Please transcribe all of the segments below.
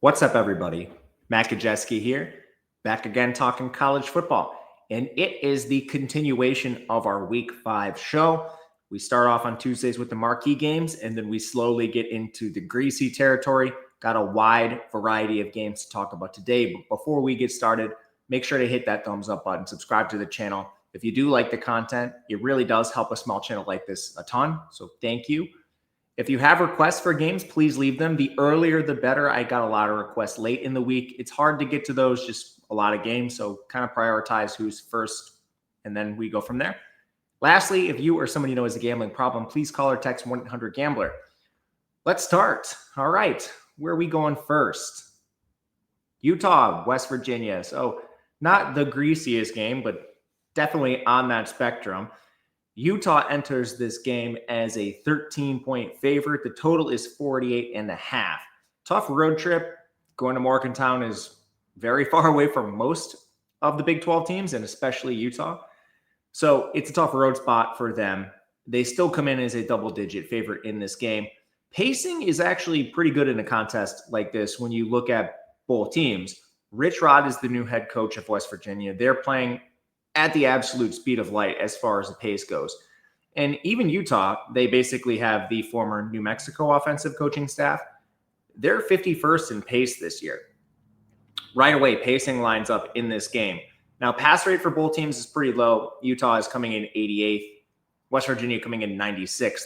What's up, everybody? Matt Gajewski here, back again talking college football. And it is the continuation of our Week 5 show. We start off on Tuesdays with the marquee games, and then we slowly get into the greasy territory. Got a wide variety of games to talk about today. But before we get started, make sure to hit that thumbs up button, subscribe to the channel. If you do like the content, it really does help a small channel like this a ton. So thank you. If you have requests for games, please leave them. The earlier, the better. I got a lot of requests late in the week. It's hard to get to those, just a lot of games. So kind of prioritize who's first, and then we go from there. Lastly, if you or somebody you know has a gambling problem, please call or text 1-800-GAMBLER. Let's start. All right. Where are we going first? Utah, West Virginia. So not the greasiest game, but definitely on that spectrum. Utah enters this game as a 13-point favorite. The total is 48.5. Tough road trip. Going to Morgantown is very far away from most of the Big 12 teams, and especially Utah. So it's a tough road spot for them. They still come in as a double-digit favorite in this game. Pacing is actually pretty good in a contest like this when you look at both teams. Rich Rod is the new head coach of West Virginia. They're playing at the absolute speed of light as far as the pace goes. And even Utah, they basically have the former New Mexico offensive coaching staff. They're 51st in pace this year. Right away, pacing lines up in this game. Now, pass rate for both teams is pretty low. Utah is coming in 88th. West Virginia coming in 96th.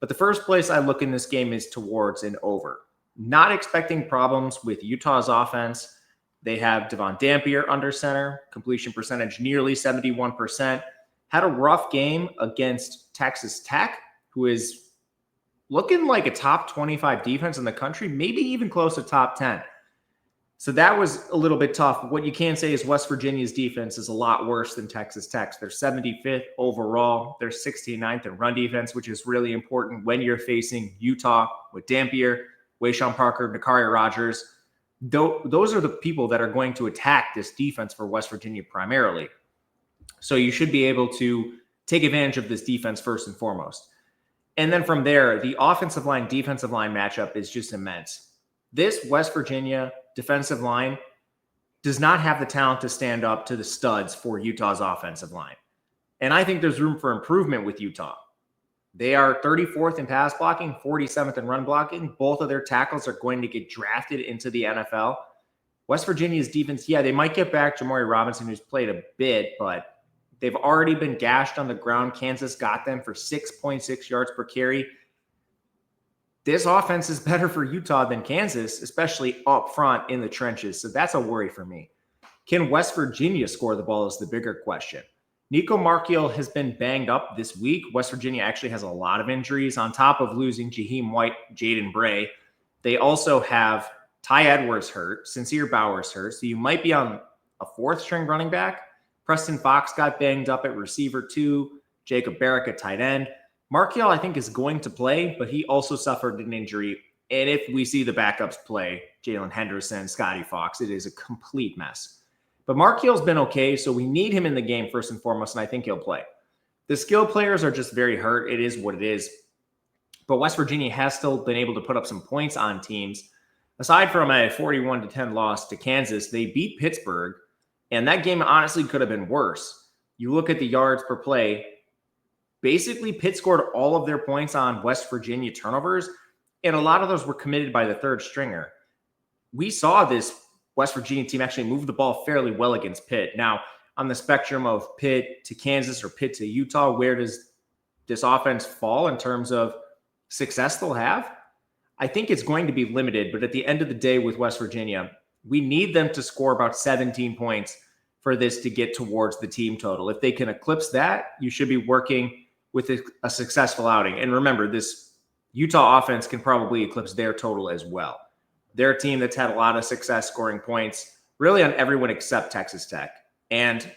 But the first place I look in this game is towards an over. Not expecting problems with Utah's offense. They have Devon Dampier under center, completion percentage nearly 71%. Had a rough game against Texas Tech, who is looking like a top 25 defense in the country, maybe even close to top 10. So that was a little bit tough. What you can say is West Virginia's defense is a lot worse than Texas Tech's. They're 75th overall. They're 69th in run defense, which is really important when you're facing Utah with Dampier, Wayshawn Parker, Nakari Rogers. Those are the people that are going to attack this defense for West Virginia primarily. So you should be able to take advantage of this defense first and foremost. And then from there, the offensive line, defensive line matchup is just immense. This West Virginia defensive line does not have the talent to stand up to the studs for Utah's offensive line. And I think there's room for improvement with Utah. They are 34th in pass blocking, 47th in run blocking. Both of their tackles are going to get drafted into the NFL. West Virginia's defense, yeah, they might get back Jamari Robinson, who's played a bit, but they've already been gashed on the ground. Kansas got them for 6.6 yards per carry. This offense is better for Utah than Kansas, especially up front in the trenches. So that's a worry for me. Can West Virginia score the ball is the bigger question. Nico Marchiol has been banged up this week. West Virginia actually has a lot of injuries. On top of losing Jaheim White, Jaden Bray, they also have Ty Edwards hurt, Sincere Bowers hurt. So you might be on a fourth-string running back. Preston Fox got banged up at receiver too. Jacob Barrick at tight end. Marchiol, I think, is going to play, but he also suffered an injury. And if we see the backups play, Jalen Henderson, Scotty Fox, it is a complete mess. But Marchiol's been okay, so we need him in the game first and foremost, and I think he'll play. The skill players are just very hurt. It is what it is. But West Virginia has still been able to put up some points on teams. Aside from a 41-10 loss to Kansas, they beat Pittsburgh, and that game honestly could have been worse. You look at the yards per play. Basically, Pitt scored all of their points on West Virginia turnovers, and a lot of those were committed by the third stringer. We saw this West Virginia team actually moved the ball fairly well against Pitt. Now, on the spectrum of Pitt to Kansas or Pitt to Utah, where does this offense fall in terms of success they'll have? I think it's going to be limited, but at the end of the day with West Virginia, we need them to score about 17 points for this to get towards the team total. If they can eclipse that, you should be working with a successful outing. And remember, this Utah offense can probably eclipse their total as well. They're a team that's had a lot of success scoring points, really on everyone except Texas Tech. And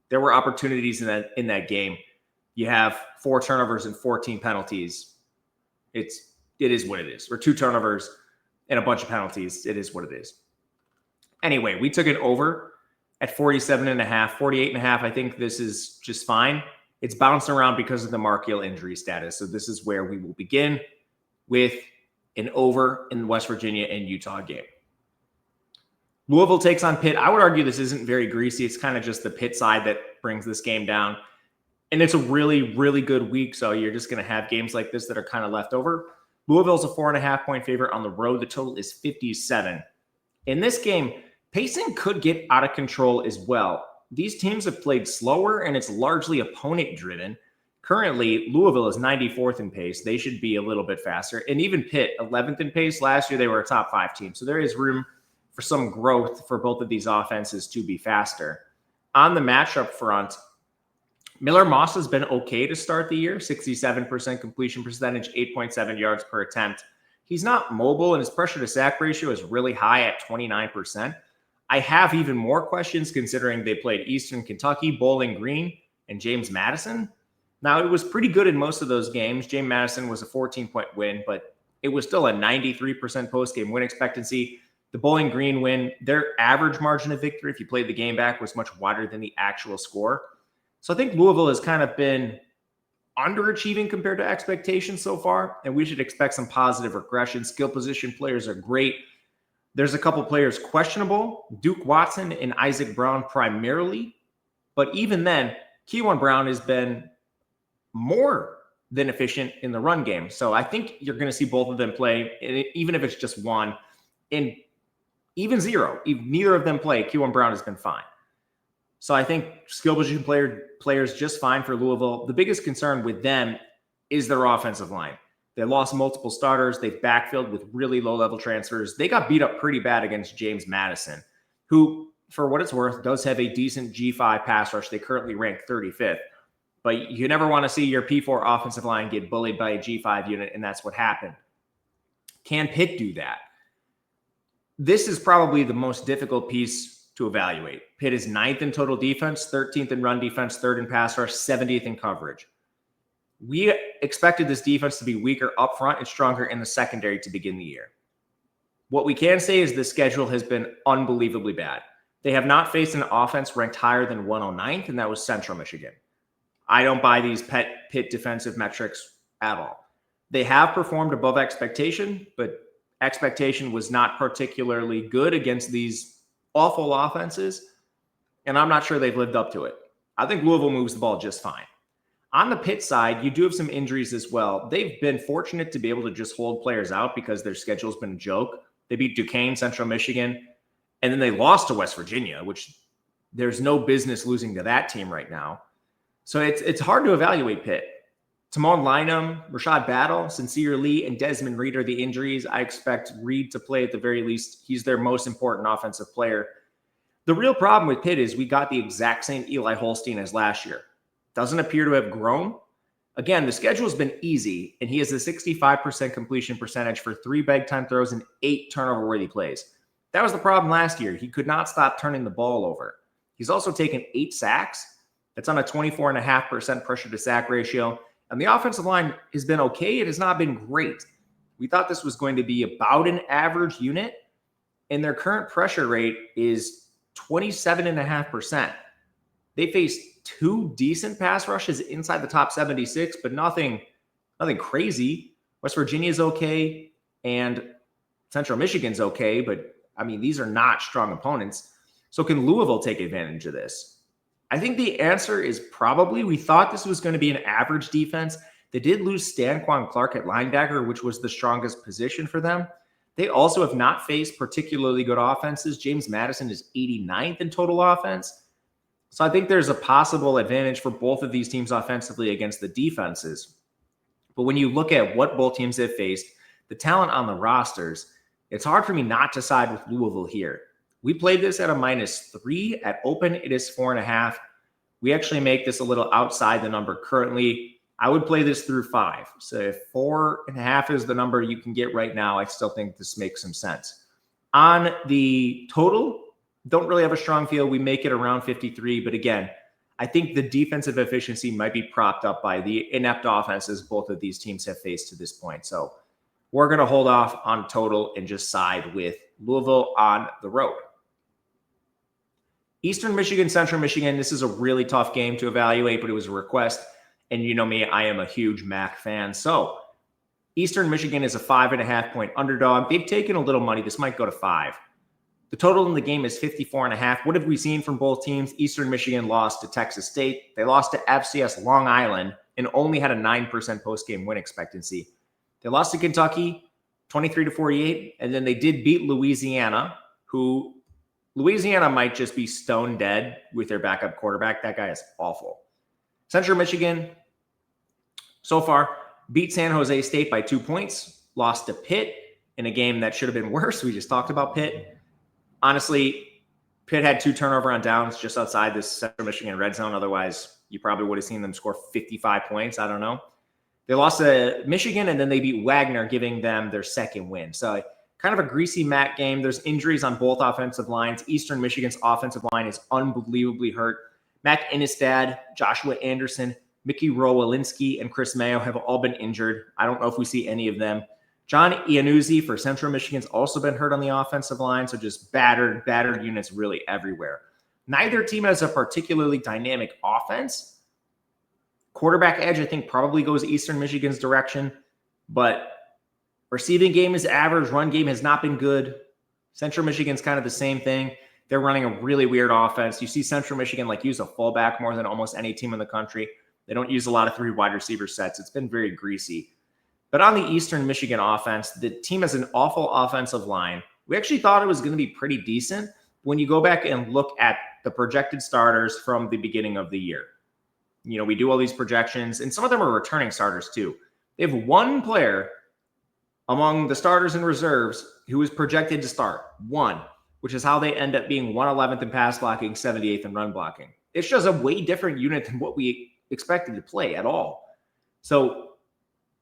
there were opportunities in that game. You have 4 turnovers and 14 penalties. It is what it is. Or 2 turnovers and a bunch of penalties. It is what it is. Anyway, we took it over at 47.5, 48.5. I think this is just fine. It's bouncing around because of the Marchiol injury status. So this is where we will begin with an over in the West Virginia and Utah game. Louisville takes on Pitt. I would argue this isn't very greasy. It's kind of just the Pitt side that brings this game down. And it's a really, really good week. So you're just going to have games like this that are kind of left over. Louisville's a 4.5-point favorite on the road. The total is 57. In this game, pacing could get out of control as well. These teams have played slower, and it's largely opponent-driven. Currently, Louisville is 94th in pace. They should be a little bit faster. And even Pitt, 11th in pace. Last year, they were a top 5 team. So there is room for some growth for both of these offenses to be faster. On the matchup front, Miller Moss has been okay to start the year, 67% completion percentage, 8.7 yards per attempt. He's not mobile, and his pressure to sack ratio is really high at 29%. I have even more questions considering they played Eastern Kentucky, Bowling Green, and James Madison. Now, it was pretty good in most of those games. James Madison was a 14-point win, but it was still a 93% post-game win expectancy. The Bowling Green win, their average margin of victory, if you played the game back, was much wider than the actual score. So I think Louisville has kind of been underachieving compared to expectations so far, and we should expect some positive regression. Skill position players are great. There's a couple players questionable, Duke Watson and Isaac Brown primarily, but even then, Kewan Brown has been more than efficient in the run game. So I think you're going to see both of them play, even if it's just one. And even zero, if neither of them play, Kewan Brown has been fine. So I think skill position players just fine for Louisville. The biggest concern with them is their offensive line. They lost multiple starters. They've backfilled with really low-level transfers. They got beat up pretty bad against James Madison, who, for what it's worth, does have a decent G5 pass rush. They currently rank 35th. But you never want to see your P4 offensive line get bullied by a G5 unit, and that's what happened. Can Pitt do that? This is probably the most difficult piece to evaluate. Pitt is 9th in total defense, 13th in run defense, 3rd in pass rush, 70th in coverage. We expected this defense to be weaker up front and stronger in the secondary to begin the year. What we can say is the schedule has been unbelievably bad. They have not faced an offense ranked higher than 109th, and that was Central Michigan. I don't buy these Pitt defensive metrics at all. They have performed above expectation, but expectation was not particularly good against these awful offenses, and I'm not sure they've lived up to it. I think Louisville moves the ball just fine. On the Pitt side, you do have some injuries as well. They've been fortunate to be able to just hold players out because their schedule's been a joke. They beat Duquesne, Central Michigan, and then they lost to West Virginia, which there's no business losing to that team right now. So it's hard to evaluate Pitt. Timon Lynam, Rashad Battle, Sincere Lee, and Desmond Reed are the injuries. I expect Reed to play at the very least. He's their most important offensive player. The real problem with Pitt is we got the exact same Eli Holstein as last year. Doesn't appear to have grown. Again, the schedule has been easy, and he has a 65% completion percentage for 3 big time throws and 8 turnover-worthy plays. That was the problem last year. He could not stop turning the ball over. He's also taken 8 sacks. That's on a 24.5% pressure to sack ratio. And the offensive line has been okay. It has not been great. We thought this was going to be about an average unit, and their current pressure rate is 27.5%. They faced 2 decent pass rushes inside the top 76, but nothing crazy. West Virginia's okay, and Central Michigan's okay, but I mean, these are not strong opponents. So can Louisville take advantage of this? I think the answer is probably. We thought this was going to be an average defense. They did lose Stanquan Clark at linebacker, which was the strongest position for them. They also have not faced particularly good offenses. James Madison is 89th in total offense. So I think there's a possible advantage for both of these teams offensively against the defenses. But when you look at what both teams have faced, the talent on the rosters, it's hard for me not to side with Louisville here. We played this at a -3. At open, it is 4.5. We actually make this a little outside the number currently. I would play this through 5. So if 4.5 is the number you can get right now, I still think this makes some sense. On the total, don't really have a strong feel. We make it around 53. But again, I think the defensive efficiency might be propped up by the inept offenses both of these teams have faced to this point. So we're going to hold off on total and just side with Louisville on the road. Eastern Michigan, Central Michigan, this is a really tough game to evaluate, but it was a request. And you know me, I am a huge MAC fan. So Eastern Michigan is a 5.5-point underdog. They've taken a little money. This might go to 5. The total in the game is 54.5. What have we seen from both teams? Eastern Michigan lost to Texas State. They lost to FCS Long Island and only had a 9% post-game win expectancy. They lost to Kentucky 23-48, and then they did beat Louisiana, who Louisiana might just be stone dead with their backup quarterback. That guy is awful. Central Michigan, so far, beat San Jose State by 2 points, lost to Pitt in a game that should have been worse. We just talked about Pitt. Honestly, Pitt had 2 turnover on downs just outside this Central Michigan red zone. Otherwise, you probably would have seen them score 55 points. I don't know. They lost to Michigan, and then they beat Wagner, giving them their second win. So kind of a greasy MAC game. There's injuries on both offensive lines. Eastern Michigan's offensive line is unbelievably hurt. Mac Innestad, Joshua Anderson, Mickey Rowalinski, and Chris Mayo have all been injured. I don't know if we see any of them. John Iannuzzi for Central Michigan's also been hurt on the offensive line, so just battered units really everywhere. Neither team has a particularly dynamic offense. Quarterback edge, I think, probably goes Eastern Michigan's direction, but receiving game is average. Run game has not been good. Central Michigan's kind of the same thing. They're running a really weird offense. You see Central Michigan use a fullback more than almost any team in the country. They don't use a lot of 3 wide receiver sets. It's been very greasy. But on the Eastern Michigan offense, the team has an awful offensive line. We actually thought it was going to be pretty decent when you go back and look at the projected starters from the beginning of the year. You know, we do all these projections, and some of them are returning starters too. They have one player among the starters and reserves who is projected to start. One, which is how they end up being 111th in pass blocking, 78th in run blocking. It's just a way different unit than what we expected to play at all. So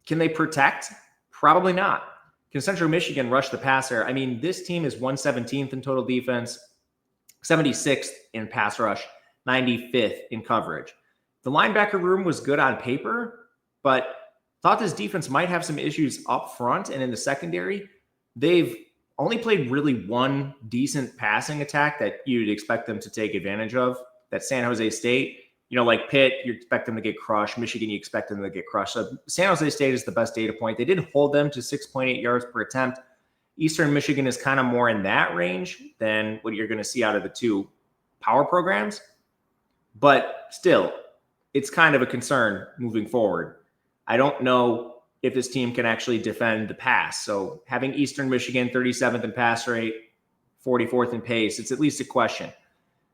can they protect? Probably not. Can Central Michigan rush the passer? I mean, this team is 117th in total defense, 76th in pass rush, 95th in coverage. The linebacker room was good on paper, but thought this defense might have some issues up front and in the secondary. They've only played really one decent passing attack that you'd expect them to take advantage of. That's San Jose State. You know, like Pitt, you expect them to get crushed. Michigan, you expect them to get crushed. So San Jose State is the best data point. They did hold them to 6.8 yards per attempt. Eastern Michigan is kind of more in that range than what you're going to see out of the 2 power programs. But still, it's kind of a concern moving forward. I don't know if this team can actually defend the pass. So having Eastern Michigan 37th in pass rate, 44th in pace, it's at least a question.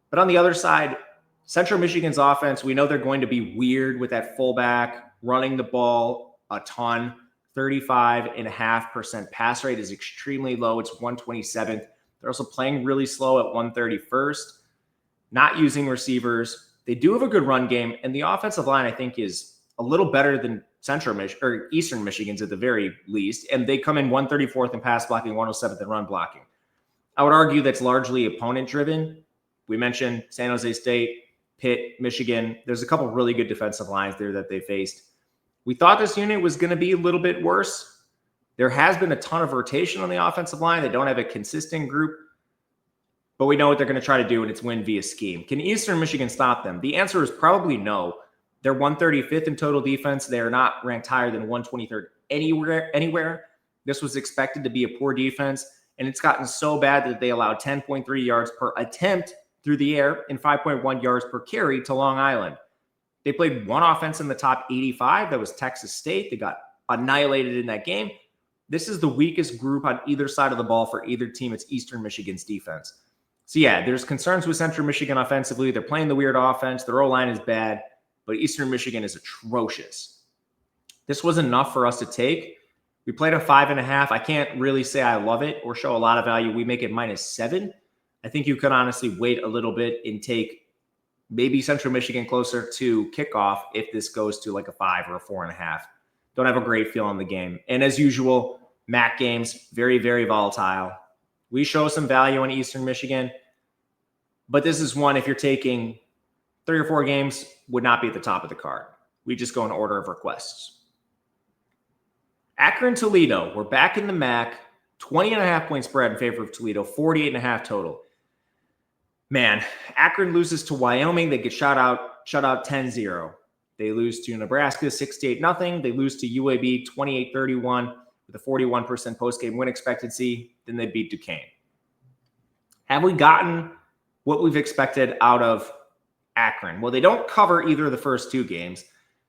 But on the other side, Central Michigan's offense, we know they're going to be weird with that fullback running the ball a ton. 35.5% pass rate is extremely low. It's 127th. They're also playing really slow at 131st, not using receivers. They do have a good run game, and the offensive line, I think, is a little better than Eastern Michigan's at the very least, and they come in 134th in pass blocking, 107th in run blocking. I would argue that's largely opponent-driven. We mentioned San Jose State, Pitt, Michigan. There's a couple of really good defensive lines there that they faced. We thought this unit was going to be a little bit worse. There has been a ton of rotation on the offensive line. They don't have a consistent group. But we know what they're going to try to do, and it's win via scheme. Can Eastern Michigan stop them? The answer is probably no. They're 135th in total defense. They are not ranked higher than 123rd anywhere. This was expected to be a poor defense, and it's gotten so bad that they allowed 10.3 yards per attempt through the air and 5.1 yards per carry to Long Island. They played one offense in the top 85. That was Texas State. They got annihilated in that game. This is the weakest group on either side of the ball for either team. It's Eastern Michigan's defense. So, yeah, there's concerns with Central Michigan offensively. They're playing the weird offense. Their O-line is bad, but Eastern Michigan is atrocious. This was enough for us to take. We played a 5.5. I can't really say I love it or show a lot of value. We make it -7. I think you could honestly wait a little bit and take maybe Central Michigan closer to kickoff if this goes to like a 5 or a 4.5. Don't have a great feel on the game. And as usual, MAC games, very, very volatile. We show some value on Eastern Michigan, but this is one, if you're taking 3 or 4 games, would not be at the top of the card. We just go in order of requests. Akron, Toledo. We're back in the MAC. 20.5 point spread in favor of Toledo, 48.5 total. Man, Akron loses to Wyoming. They get shut out 10-0. They lose to Nebraska 68-0. They lose to UAB 28-31 with a 41% post-game win expectancy. Then they beat Duquesne. Have we gotten what we've expected out of Akron? Well, they don't cover either of the first two games.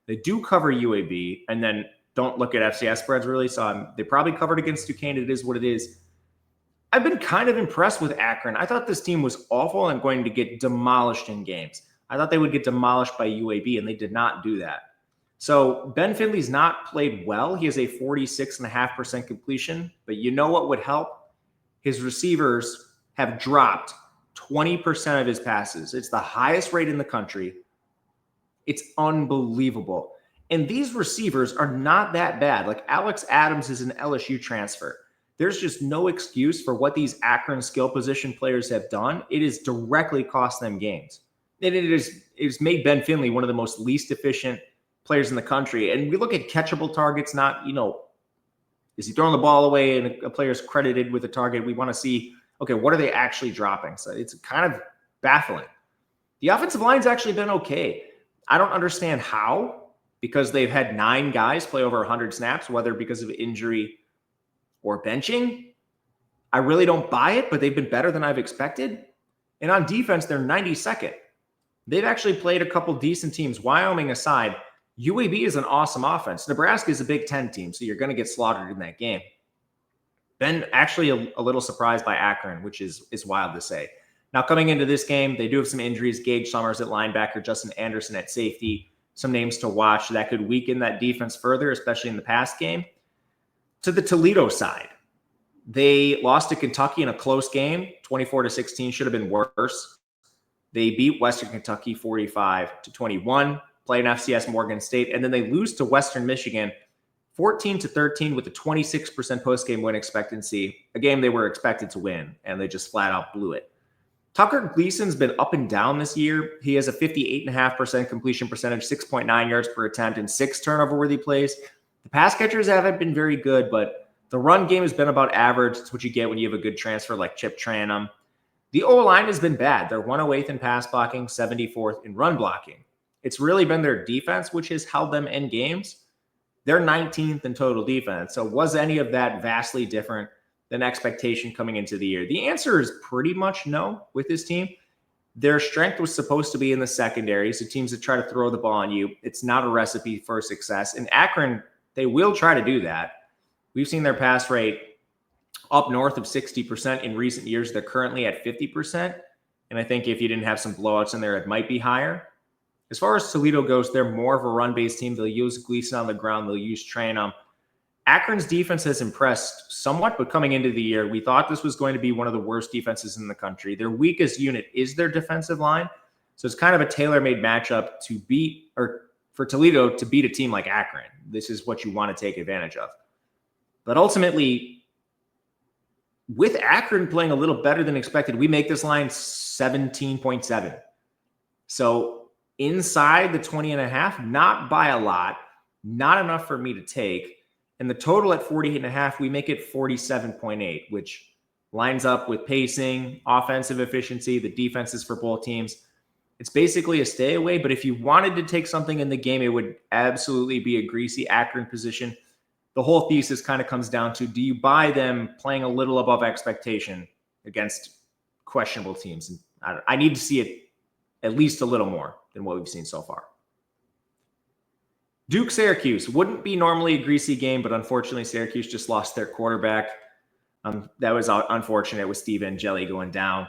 They do cover UAB, and then don't look at FCS spreads really. So they probably covered against Duquesne. It is what it is. I've been kind of impressed with Akron. I thought this team was awful and going to get demolished in games. I thought they would get demolished by UAB, and they did not do that. So Ben Finley's not played well. He has a 46.5% completion, but you know what would help? His receivers have dropped 20% of his passes. It's the highest rate in the country. It's unbelievable. And these receivers are not that bad. Like Alex Adams is an LSU transfer. There's just no excuse for what these Akron skill position players have done. It has directly cost them games. And it's made Ben Finley one of the most least efficient players in the country. And we look at catchable targets, not, is he throwing the ball away and a player's credited with a target? We want to see, okay, what are they actually dropping? So it's kind of baffling. The offensive line's actually been okay. I don't understand how, because they've had 9 guys play over 100 snaps, whether because of injury or benching. I really don't buy it, but they've been better than I've expected. And on defense, they're 92nd. They've actually played a couple decent teams, Wyoming aside. UAB is an awesome offense. Nebraska is a Big Ten team, so you're going to get slaughtered in that game. Been actually a little surprised by Akron, which is wild to say. Now, coming into this game, they do have some injuries. Gage Summers at linebacker, Justin Anderson at safety. Some names to watch that could weaken that defense further, especially in the pass game. To the Toledo side, they lost to Kentucky in a close game, 24-16, should have been worse. They beat Western Kentucky 45-21, play an FCS Morgan State, and then they lose to Western Michigan 14-13 with a 26% post-game win expectancy, a game they were expected to win, and they just flat out blew it. Tucker Gleason's been up and down this year. He has a 58.5% completion percentage, 6.9 yards per attempt, and 6 turnover-worthy plays. The pass catchers haven't been very good, but the run game has been about average. It's what you get when you have a good transfer like Chip Tranum. The O-line has been bad. They're 108th in pass blocking, 74th in run blocking. It's really been their defense, which has held them in games. They're 19th in total defense. So was any of that vastly different than expectation coming into the year? The answer is pretty much no with this team. Their strength was supposed to be in the secondary, so teams that try to throw the ball on you, it's not a recipe for success. In Akron, they will try to do that. We've seen their pass rate up north of 60% in recent years. They're currently at 50%. And I think if you didn't have some blowouts in there, it might be higher. As far as Toledo goes, they're more of a run-based team. They'll use Gleason on the ground. They'll use Tranum. Akron's defense has impressed somewhat, but coming into the year, we thought this was going to be one of the worst defenses in the country. Their weakest unit is their defensive line. So it's kind of a tailor-made matchup to beat, or for Toledo to beat a team like Akron. This is what you want to take advantage of. But ultimately, with Akron playing a little better than expected, we make this line 17.7. So inside the 20.5, not by a lot, not enough for me to take. And the total at 48.5, we make it 47.8, which lines up with pacing, offensive efficiency, the defenses for both teams. It's basically a stay away, but if you wanted to take something in the game, it would absolutely be a greasy Akron position. The whole thesis kind of comes down to, do you buy them playing a little above expectation against questionable teams? And I need to see it at least a little more than what we've seen so far. Duke-Syracuse wouldn't be normally a greasy game, but unfortunately Syracuse just lost their quarterback. That was unfortunate with Steve Angeli going down.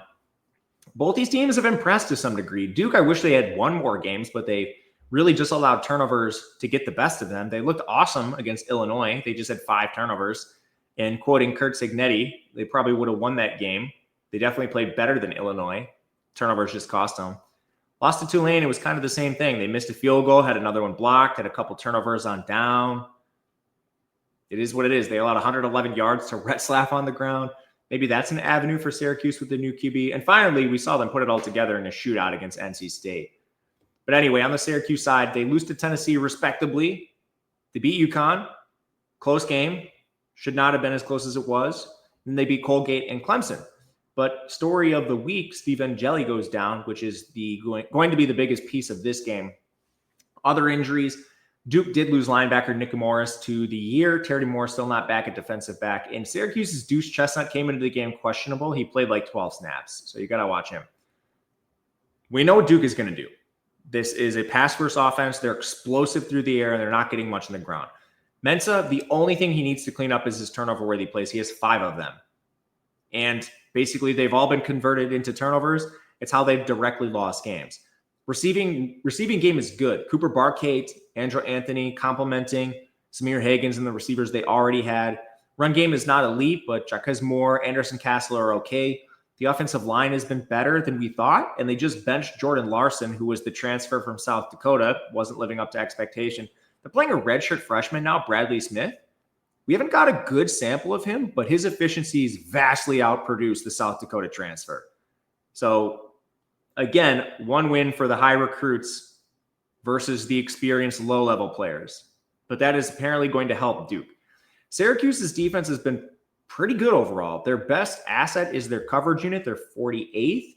Both these teams have impressed to some degree. Duke, I wish they had won more games, but they really just allowed turnovers to get the best of them. They looked awesome against Illinois. They just had 5 turnovers. And quoting Kurt Cignetti, they probably would have won that game. They definitely played better than Illinois. Turnovers just cost them. Lost to Tulane, it was kind of the same thing. They missed a field goal, had another one blocked, had a couple turnovers on down. It is what it is. They allowed 111 yards to Retzlaff on the ground. Maybe that's an avenue for Syracuse with the new QB. And finally, we saw them put it all together in a shootout against NC State. But anyway, on the Syracuse side, they lose to Tennessee respectably. They beat UConn. Close game. Should not have been as close as it was. Then they beat Colgate and Clemson. But story of the week, Steve Angeli goes down, which is going to be the biggest piece of this game. Other injuries. Duke did lose linebacker Nick Morris to the year. Terry Moore still not back at defensive back. And Syracuse's Deuce Chestnut came into the game questionable. He played like 12 snaps, so you got to watch him. We know what Duke is going to do. This is a pass-first offense. They're explosive through the air, and they're not getting much on the ground. Mensah, the only thing he needs to clean up is his turnover-worthy plays. He has 5 of them. And basically, they've all been converted into turnovers. It's how they've directly lost games. Receiving game is good. Cooper Barkate, Andrew Anthony complementing Samir Higgins and the receivers they already had. Run game is not elite, but Jaquez Moore, Anderson Castle are okay. The offensive line has been better than we thought, and they just benched Jordan Larson, who was the transfer from South Dakota, wasn't living up to expectation. They're playing a redshirt freshman now, Bradley Smith. We haven't got a good sample of him, but his efficiencies vastly outproduce the South Dakota transfer. So, again, one win for the high recruits versus the experienced low-level players. But that is apparently going to help Duke. Syracuse's defense has been pretty good overall. Their best asset is their coverage unit. They're 48th.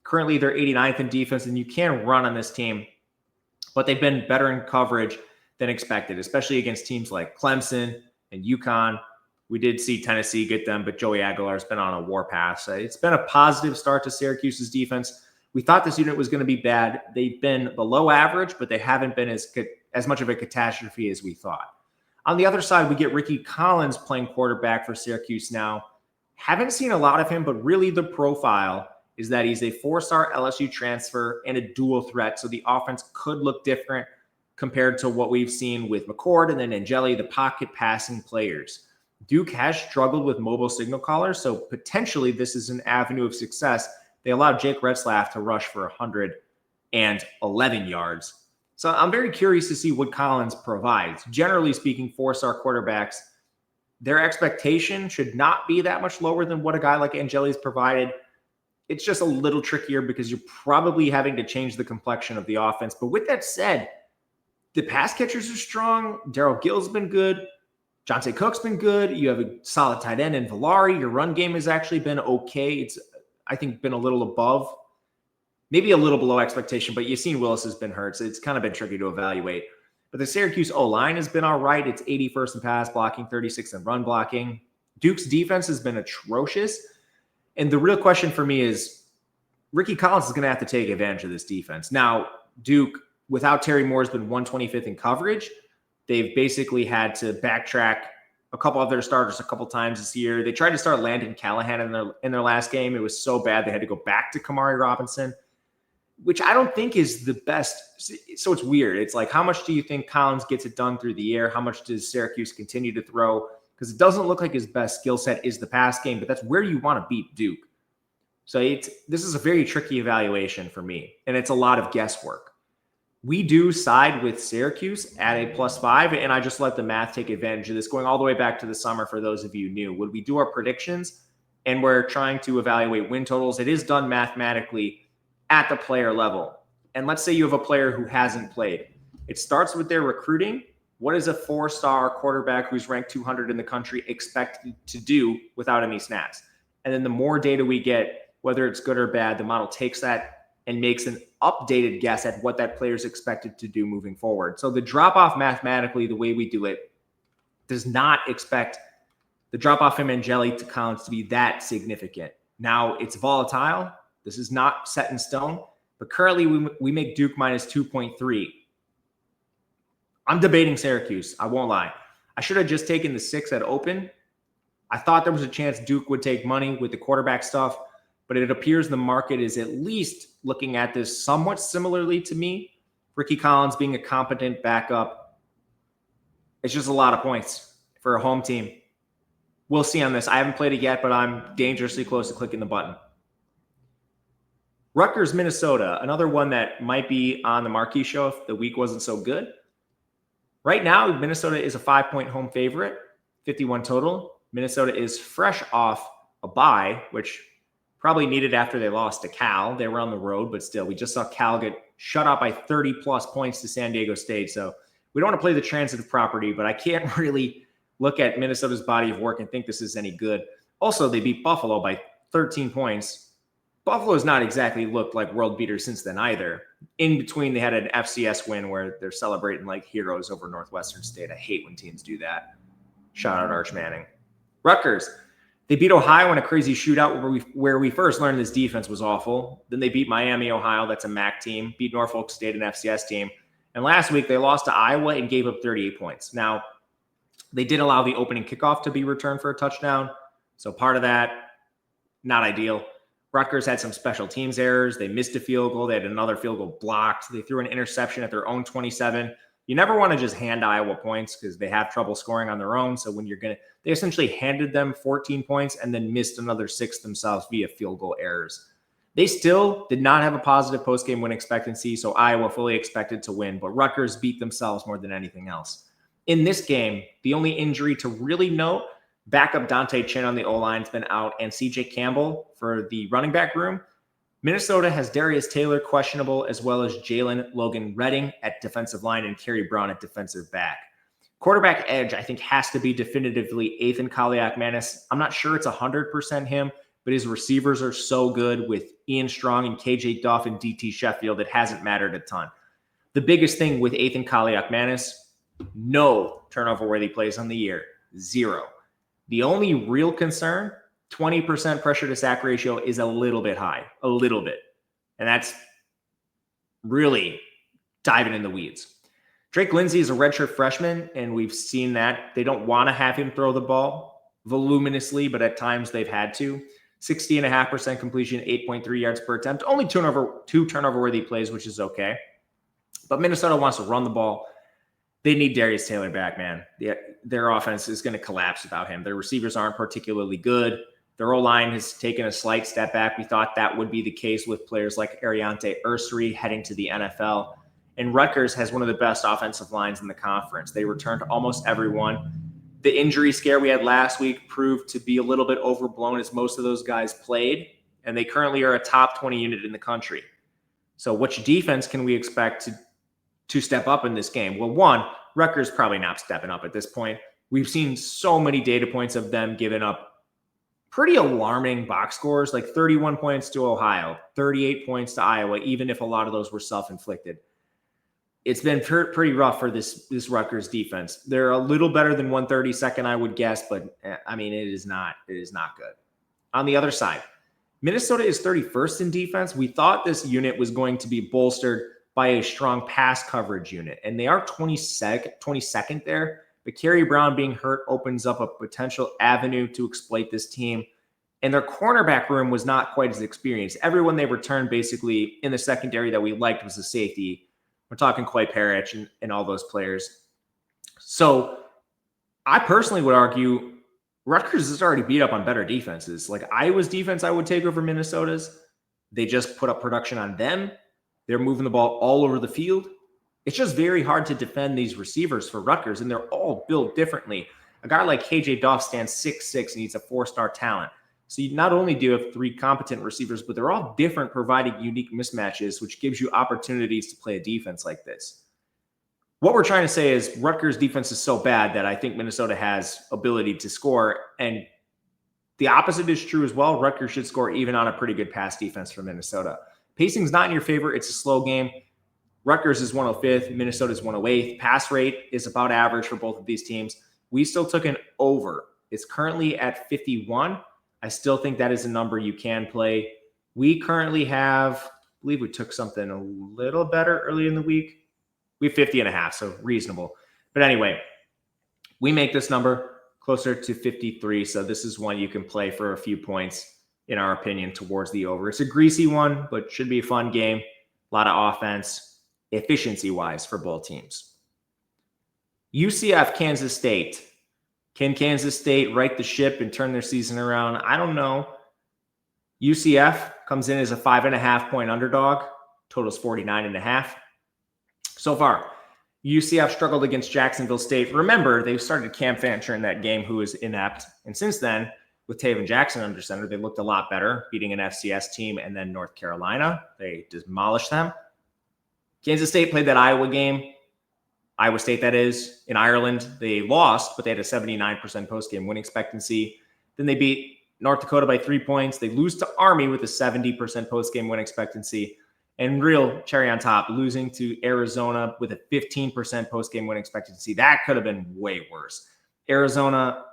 Currently, they're 89th in defense, and you can run on this team. But they've been better in coverage than expected, especially against teams like Clemson and UConn. We did see Tennessee get them, but Joey Aguilar's been on a warpath. So it's been a positive start to Syracuse's defense. We thought this unit was going to be bad. They've been below average, but they haven't been as much of a catastrophe as we thought. On the other side, we get Ricky Collins playing quarterback for Syracuse now. Haven't seen a lot of him, but really the profile is that he's a 4-star LSU transfer and a dual threat. So the offense could look different compared to what we've seen with McCord and then Angeli, the pocket passing players. Duke has struggled with mobile signal callers, so potentially this is an avenue of success. They allowed Jake Retzlaff to rush for 111 yards. So I'm very curious to see what Collins provides. Generally speaking, 4-star quarterbacks, their expectation should not be that much lower than what a guy like Angeli's provided. It's just a little trickier because you're probably having to change the complexion of the offense. But with that said, the pass catchers are strong. Darryl Gill's been good. Jonte Cook's been good. You have a solid tight end in Villari. Your run game has actually been okay. It's, I think, been a little above, maybe a little below expectation, but Yassine Willis has been hurt, so it's kind of been tricky to evaluate. But the Syracuse O-line has been all right. It's 81st in pass blocking, 36th in run blocking. Duke's defense has been atrocious. And the real question for me is, Ricky Collins is going to have to take advantage of this defense. Now, Duke, without Terry Moore, has been 125th in coverage. They've basically had to backtrack a couple of their starters a couple times this year. They tried to start Landon Callahan in their last game. It was so bad they had to go back to Kamari Robinson, which I don't think is the best. So it's weird. It's like, how much do you think Collins gets it done through the air? How much does Syracuse continue to throw? Because it doesn't look like his best skill set is the pass game, but that's where you want to beat Duke. So this is a very tricky evaluation for me, and it's a lot of guesswork. We do side with Syracuse at a +5, and I just let the math take advantage of this, going all the way back to the summer for those of you new. When we do our predictions and we're trying to evaluate win totals, it is done mathematically at the player level. And let's say you have a player who hasn't played. It starts with their recruiting. What is a 4-star quarterback who's ranked 200 in the country expected to do without any snaps? And then the more data we get, whether it's good or bad, the model takes that and makes an updated guess at what that player is expected to do moving forward. So the drop-off mathematically, the way we do it, does not expect the drop-off from Angeli to Collins to be that significant. Now, it's volatile. This is not set in stone, but currently we make Duke -2.3. I'm debating Syracuse. I won't lie. I should have just taken the 6 at open. I thought there was a chance Duke would take money with the quarterback stuff, but it appears the market is at least looking at this somewhat similarly to me. Ricky Collins being a competent backup. It's just a lot of points for a home team. We'll see on this. I haven't played it yet, but I'm dangerously close to clicking the button. Rutgers, Minnesota, another one that might be on the marquee show if the week wasn't so good. Right now, Minnesota is a 5-point home favorite, 51 total. Minnesota is fresh off a bye, which probably needed after they lost to Cal. They were on the road, but still, we just saw Cal get shut out by 30-plus points to San Diego State. So we don't want to play the transitive property, but I can't really look at Minnesota's body of work and think this is any good. Also, they beat Buffalo by 13 points. Buffalo's not exactly looked like world beaters since then either. In between, they had an FCS win where they're celebrating like heroes over Northwestern State. I hate when teams do that. Shout out Arch Manning. Rutgers, they beat Ohio in a crazy shootout where we first learned this defense was awful. Then they beat Miami, Ohio, that's a MAC team, beat Norfolk State, an FCS team. And last week, they lost to Iowa and gave up 38 points. Now, they did allow the opening kickoff to be returned for a touchdown. So part of that, not ideal. Rutgers had some special teams errors. They missed a field goal. They had another field goal blocked. They threw an interception at their own 27. You never want to just hand Iowa points because they have trouble scoring on their own. So when they essentially handed them 14 points and then missed another 6 themselves via field goal errors. They still did not have a positive post-game win expectancy, so Iowa fully expected to win, but Rutgers beat themselves more than anything else. In this game, the only injury to really note, backup Dante Chin on the O-line has been out, and CJ Campbell for the running back room. Minnesota has Darius Taylor questionable, as well as Jalen Logan Redding at defensive line and Kerry Brown at defensive back. Quarterback edge, I think, has to be definitively Ethan Kaliak-Manis. I'm not sure it's 100% him, but his receivers are so good with Ian Strong and KJ Duff and DT Sheffield, it hasn't mattered a ton. The biggest thing with Ethan Kaliak-Manis, no turnover-worthy plays on the year, 0. The only real concern, 20% pressure to sack ratio is a little bit high, a little bit. And that's really diving in the weeds. Drake Lindsey is a redshirt freshman, and we've seen that. They don't want to have him throw the ball voluminously, but at times they've had to. 60.5% completion, 8.3 yards per attempt. Only two turnover-worthy plays, which is okay. But Minnesota wants to run the ball. They need Darius Taylor back, man. Their offense is going to collapse without him. Their receivers aren't particularly good. Their O-line has taken a slight step back. We thought that would be the case with players like Ariante Ursary heading to the NFL. And Rutgers has one of the best offensive lines in the conference. They returned almost everyone. The injury scare we had last week proved to be a little bit overblown as most of those guys played, and they currently are a top 20 unit in the country. So which defense can we expect to step up in this game? Well, one, Rutgers probably not stepping up at this point. We've seen so many data points of them giving up pretty alarming box scores, like 31 points to Ohio, 38 points to Iowa, even if a lot of those were self-inflicted. It's been pretty rough for this Rutgers defense. They're a little better than 132nd, I would guess, but I mean, it is not good. On the other side, Minnesota is 31st in defense. We thought this unit was going to be bolstered by a strong pass coverage unit, and they are 22nd there. But Kerry Brown being hurt opens up a potential avenue to exploit this team. And their cornerback room was not quite as experienced. Everyone they returned basically in the secondary that we liked was a safety. We're talking Clay Parrish and all those players. So I personally would argue Rutgers has already beat up on better defenses. Like Iowa's defense, I would take over Minnesota's. They just put up production on them. They're moving the ball all over the field. It's just very hard to defend these receivers for Rutgers, and they're all built differently. A guy like KJ Duff stands 6'6", and he's a 4-star talent. So you not only do have 3 competent receivers, but they're all different, providing unique mismatches, which gives you opportunities to play a defense like this. What we're trying to say is Rutgers' defense is so bad that I think Minnesota has ability to score, and the opposite is true as well. Rutgers should score even on a pretty good pass defense for Minnesota. Pacing's not in your favor. It's a slow game. Rutgers is 105th. Minnesota is 108th. Pass rate is about average for both of these teams. We still took an over. It's currently at 51. I still think that is a number you can play. We currently have, I believe we took something a little better early in the week. We have 50.5, so reasonable. But anyway, we make this number closer to 53. So this is one you can play for a few points, in our opinion, towards the over. It's a greasy one, but should be a fun game. A lot of offense. Efficiency-wise for both teams. UCF, Kansas State. Can Kansas State right the ship and turn their season around? I don't know. UCF comes in as a 5.5-point underdog. Totals 49.5. So far, UCF struggled against Jacksonville State. Remember, they started Cam Fancher in that game, who was inept. And since then, with Taven Jackson under center, they looked a lot better, beating an FCS team and then North Carolina. They demolished them. Kansas State played that Iowa game. Iowa State, that is, in Ireland. They lost, but they had a 79% post-game win expectancy. Then they beat North Dakota by 3 points. They lose to Army with a 70% post-game win expectancy. And real cherry on top, losing to Arizona with a 15% post-game win expectancy. That could have been way worse. Arizona,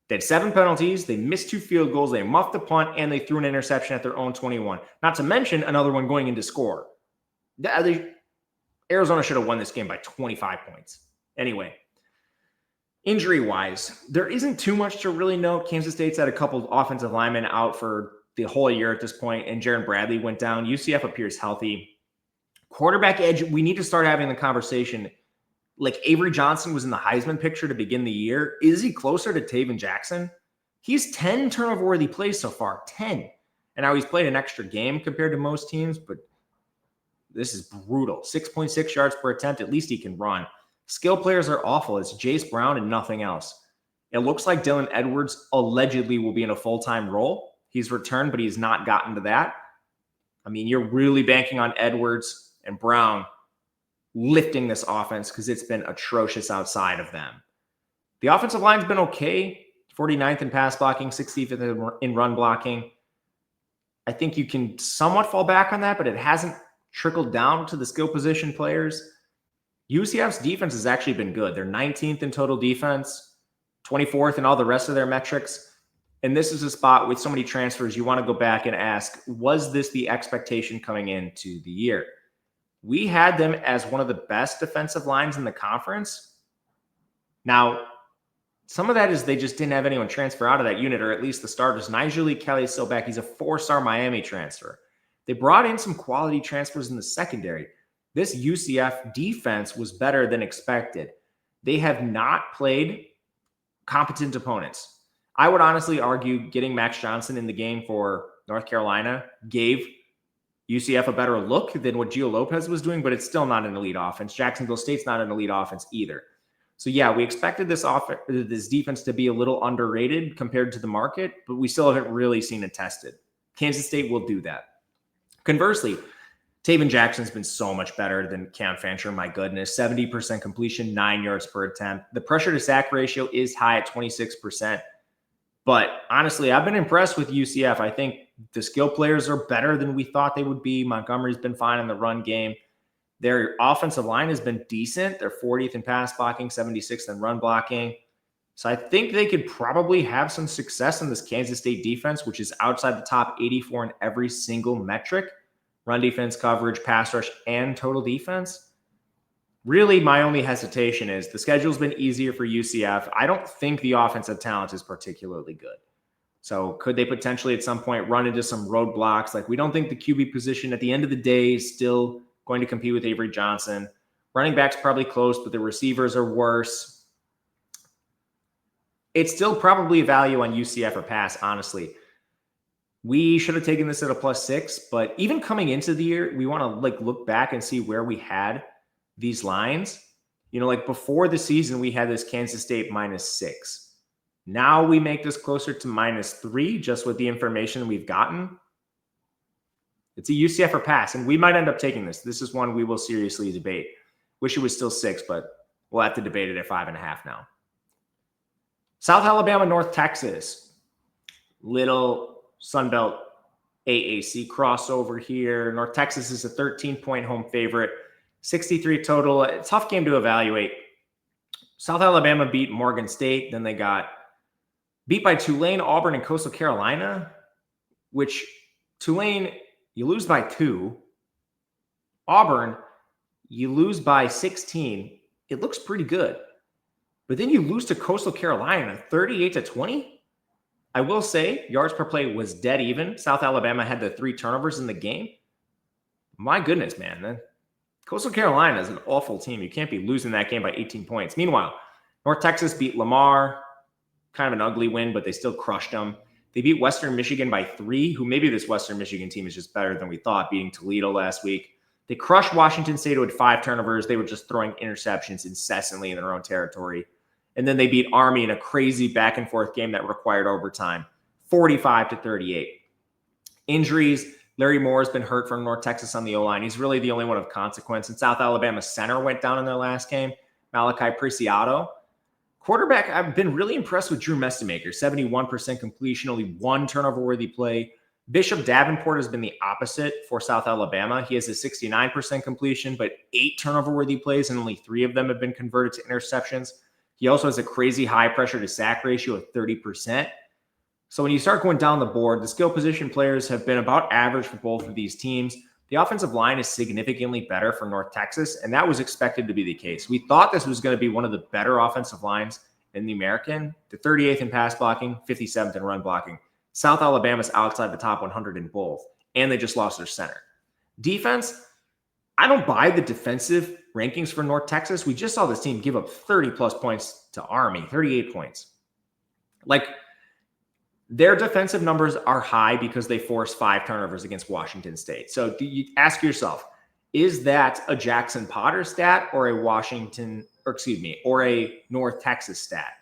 they had 7 penalties. They missed 2 field goals. They muffed the punt, and they threw an interception at their own 21. Not to mention another one going into score. Arizona should have won this game by 25 points. Anyway, injury-wise, there isn't too much to really note. Kansas State's had a couple of offensive linemen out for the whole year at this point, and Jaron Bradley went down. UCF appears healthy. Quarterback edge, we need to start having the conversation. Like Avery Johnson was in the Heisman picture to begin the year. Is he closer to Taven Jackson? He's 10 turnover-worthy plays so far, 10. And now he's played an extra game compared to most teams, but this is brutal. 6.6 yards per attempt. At least he can run. Skill players are awful. It's Jace Brown and nothing else. It looks like Dylan Edwards allegedly will be in a full-time role. He's returned, but he's not gotten to that. I mean, you're really banking on Edwards and Brown lifting this offense because it's been atrocious outside of them. The offensive line's been okay. 49th in pass blocking, 65th in run blocking. I think you can somewhat fall back on that, but it hasn't trickled down to the skill position players. UCF's defense has actually been good. They're 19th in total defense, 24th in all the rest of their metrics. And this is a spot with so many transfers, you want to go back and ask, was this the expectation coming into the year? We had them as one of the best defensive lines in the conference. Now, some of that is they just didn't have anyone transfer out of that unit, or at least the starters. Nigel Lee Kelly is still back. He's a 4-star Miami transfer. They brought in some quality transfers in the secondary. This UCF defense was better than expected. They have not played competent opponents. I would honestly argue getting Max Johnson in the game for North Carolina gave UCF a better look than what Gio Lopez was doing, but it's still not an elite offense. Jacksonville State's not an elite offense either. So yeah, we expected this defense to be a little underrated compared to the market, but we still haven't really seen it tested. Kansas State will do that. Conversely, Taven Jackson's been so much better than Cam Fancher. My goodness, 70% completion, 9 yards per attempt. The pressure to sack ratio is high at 26%. But honestly, I've been impressed with UCF. I think the skill players are better than we thought they would be. Montgomery's been fine in the run game. Their offensive line has been decent. They're 40th in pass blocking, 76th in run blocking. So I think they could probably have some success in this Kansas State defense, which is outside the top 84 in every single metric: run defense, coverage, pass rush, and total defense. Really, my only hesitation is the schedule's been easier for UCF. I don't think the offensive talent is particularly good. So could they potentially at some point run into some roadblocks? Like, we don't think the QB position at the end of the day is still going to compete with Avery Johnson. Running back's probably close, but the receivers are worse. It's still probably a value on UCF or pass, honestly. We should have taken this at a +6, but even coming into the year, we want to look back and see where we had these lines. Before the season, we had this Kansas State -6. Now we make this closer to -3 just with the information we've gotten. It's a UCF or pass, and we might end up taking this. This is one we will seriously debate. Wish it was still 6, but we'll have to debate it at 5.5 now. South Alabama, North Texas. Little Sunbelt AAC crossover here. North Texas is a 13-point home favorite. 63 total. A tough game to evaluate. South Alabama beat Morgan State. Then they got beat by Tulane, Auburn, and Coastal Carolina, which Tulane, you lose by 2. Auburn, you lose by 16. It looks pretty good. But then you lose to Coastal Carolina, 38-20. I will say yards per play was dead even. South Alabama had the 3 turnovers in the game. My goodness, man. Coastal Carolina is an awful team. You can't be losing that game by 18 points. Meanwhile, North Texas beat Lamar. Kind of an ugly win, but they still crushed them. They beat Western Michigan by 3, who maybe this Western Michigan team is just better than we thought, beating Toledo last week. They crushed Washington State, who had 5 turnovers. They were just throwing interceptions incessantly in their own territory. And then they beat Army in a crazy back-and-forth game that required overtime, 45-38. Injuries. Larry Moore has been hurt from North Texas on the O-line. He's really the only one of consequence. And South Alabama center went down in their last game, Malachi Preciado. Quarterback, I've been really impressed with Drew Mestemaker, 71% completion, only one turnover-worthy play. Bishop Davenport has been the opposite for South Alabama. He has a 69% completion, but 8 turnover-worthy plays, and only 3 of them have been converted to interceptions. He also has a crazy high pressure to sack ratio of 30%. So when you start going down the board, the skill position players have been about average for both of these teams. The offensive line is significantly better for North Texas, and that was expected to be the case. We thought this was going to be one of the better offensive lines in the American, the 38th in pass blocking, 57th in run blocking. South Alabama's outside the top 100 in both, and they just lost their center. Defense, I don't buy the defensive rankings for North Texas. We just saw this team give up 30-plus points to Army, 38 points. Their defensive numbers are high because they forced 5 turnovers against Washington State. So do you ask yourself, is that a Jackson Potter stat or a North Texas stat?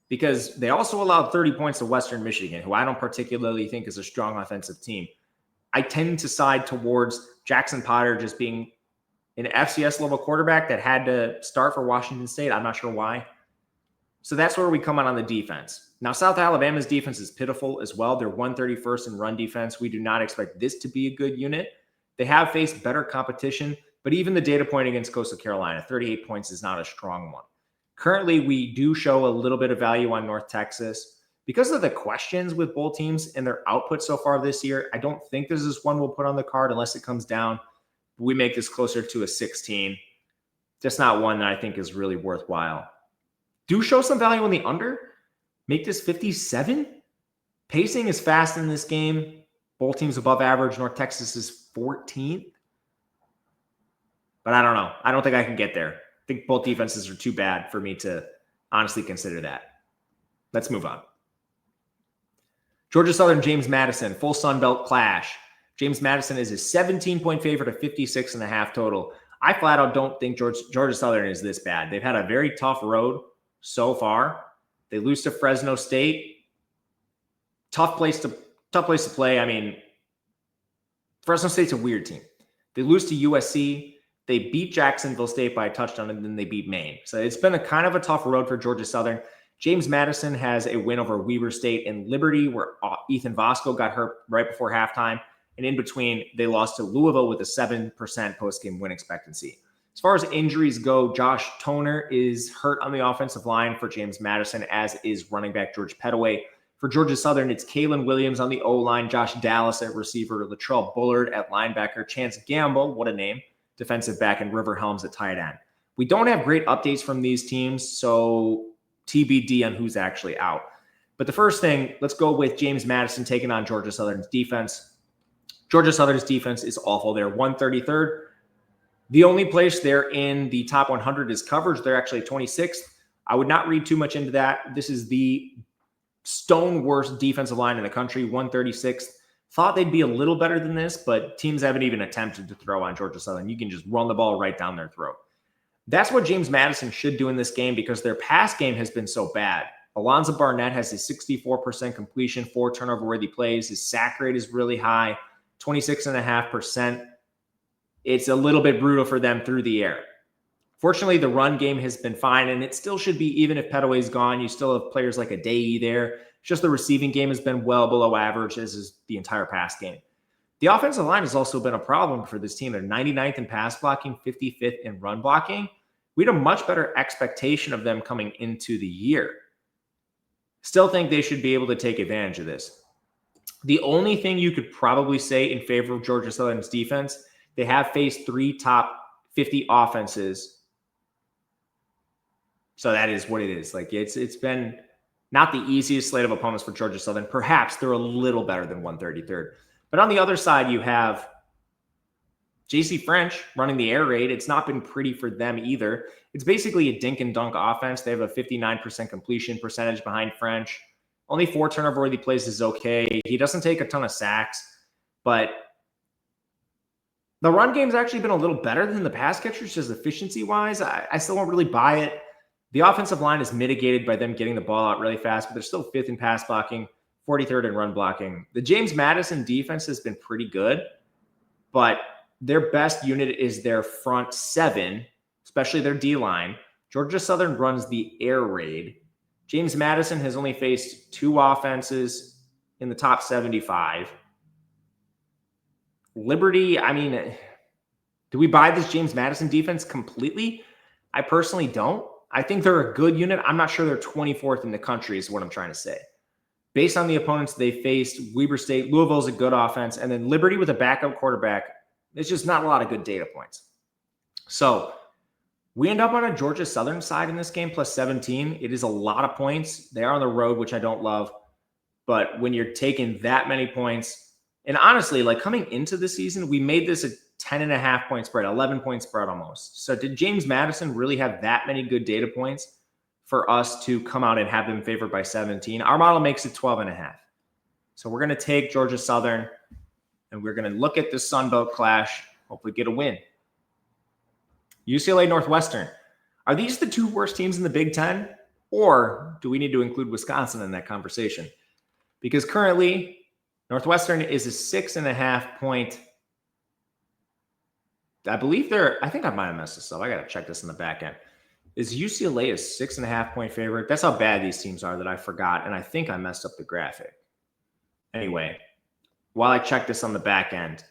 Because they also allowed 30 points to Western Michigan, who I don't particularly think is a strong offensive team. I tend to side towards Jackson Potter just being an FCS level quarterback that had to start for Washington State. I'm not sure why. So that's where we come out on the defense. Now, South Alabama's defense is pitiful as well. They're 131st in run defense. We do not expect this to be a good unit. They have faced better competition, but even the data point against Coastal Carolina, 38 points is not a strong one. Currently, we do show a little bit of value on North Texas. Because of the questions with both teams and their output so far this year, I don't think this is one we'll put on the card unless it comes down. We make this closer to a 16. Just not one that I think is really worthwhile. Do show some value on the under. Make this 57. Pacing is fast in this game. Both teams above average. North Texas is 14th. But I don't know. I don't think I can get there. I think both defenses are too bad for me to honestly consider that. Let's move on. Georgia Southern, James Madison, full Sun Belt clash. James Madison is a 17-point favorite of 56.5 total. I flat out don't think Georgia Southern is this bad. They've had a very tough road so far. They lose to Fresno State. Tough place to play. I mean, Fresno State's a weird team. They lose to USC. They beat Jacksonville State by a touchdown, and then they beat Maine. So it's been a kind of a tough road for Georgia Southern. James Madison has a win over Weber State and Liberty, where Ethan Vasco got hurt right before halftime. And in between, they lost to Louisville with a 7% post-game win expectancy. As far as injuries go, Josh Toner is hurt on the offensive line for James Madison, as is running back George Pettaway. For Georgia Southern, it's Kalen Williams on the O-line, Josh Dallas at receiver, Latrell Bullard at linebacker, Chance Gamble, what a name, defensive back, and River Helms at tight end. We don't have great updates from these teams, so TBD on who's actually out. But the first thing, let's go with James Madison taking on Georgia Southern's defense. Georgia Southern's defense is awful. They're 133rd. The only place they're in the top 100 is coverage. They're actually 26th. I would not read too much into that. This is the stone worst defensive line in the country, 136th. Thought they'd be a little better than this, but teams haven't even attempted to throw on Georgia Southern. You can just run the ball right down their throat. That's what James Madison should do in this game because their pass game has been so bad. Alonzo Barnett has a 64% completion, 4 turnover-worthy plays. His sack rate is really high, 26.5%. It's a little bit brutal for them through the air. Fortunately, the run game has been fine, and it still should be, even if Pettaway's gone, you still have players like Adei there. It's just the receiving game has been well below average, as is the entire pass game. The offensive line has also been a problem for this team. They're 99th in pass blocking, 55th in run blocking. We had a much better expectation of them coming into the year. Still think they should be able to take advantage of this. The only thing you could probably say in favor of Georgia Southern's defense, they have faced 3 top 50 offenses. So that is what it is. It's been not the easiest slate of opponents for Georgia Southern. Perhaps they're a little better than 133rd. But on the other side, you have J.C. French running the air raid. It's not been pretty for them either. It's basically a dink and dunk offense. They have a 59% completion percentage behind French. Only 4 turnover-worthy plays is okay. He doesn't take a ton of sacks, but the run game's actually been a little better than the pass catchers, just efficiency-wise. I still don't really buy it. The offensive line is mitigated by them getting the ball out really fast, but they're still 5th in pass blocking, 43rd in run blocking. The James Madison defense has been pretty good, but their best unit is their front 7, especially their D-line. Georgia Southern runs the air raid. James Madison has only faced 2 offenses in the top 75. Liberty, I mean, do we buy this James Madison defense completely? I personally don't. I think they're a good unit. I'm not sure they're 24th in the country is what I'm trying to say. Based on the opponents they faced, Weber State, Louisville's a good offense, and then Liberty with a backup quarterback, it's just not a lot of good data points. So we end up on a Georgia Southern side in this game, plus 17. It is a lot of points. They are on the road, which I don't love. But when you're taking that many points, and honestly, like coming into the season, we made this a 10.5-point spread, 11-point spread almost. So did James Madison really have that many good data points for us to come out and have them favored by 17? Our model makes it 12.5. So we're going to take Georgia Southern, and we're going to look at the Sun Belt clash, hopefully get a win. UCLA Northwestern. Are these the 2 worst teams in the Big Ten? Or do we need to include Wisconsin in that conversation? Because currently, Northwestern is a 6.5-point. I think I might have messed this up. I got to check this in the back end. Is UCLA a 6.5-point favorite? That's how bad these teams are that I forgot. And I think I messed up the graphic. Anyway, while I check this on the back end,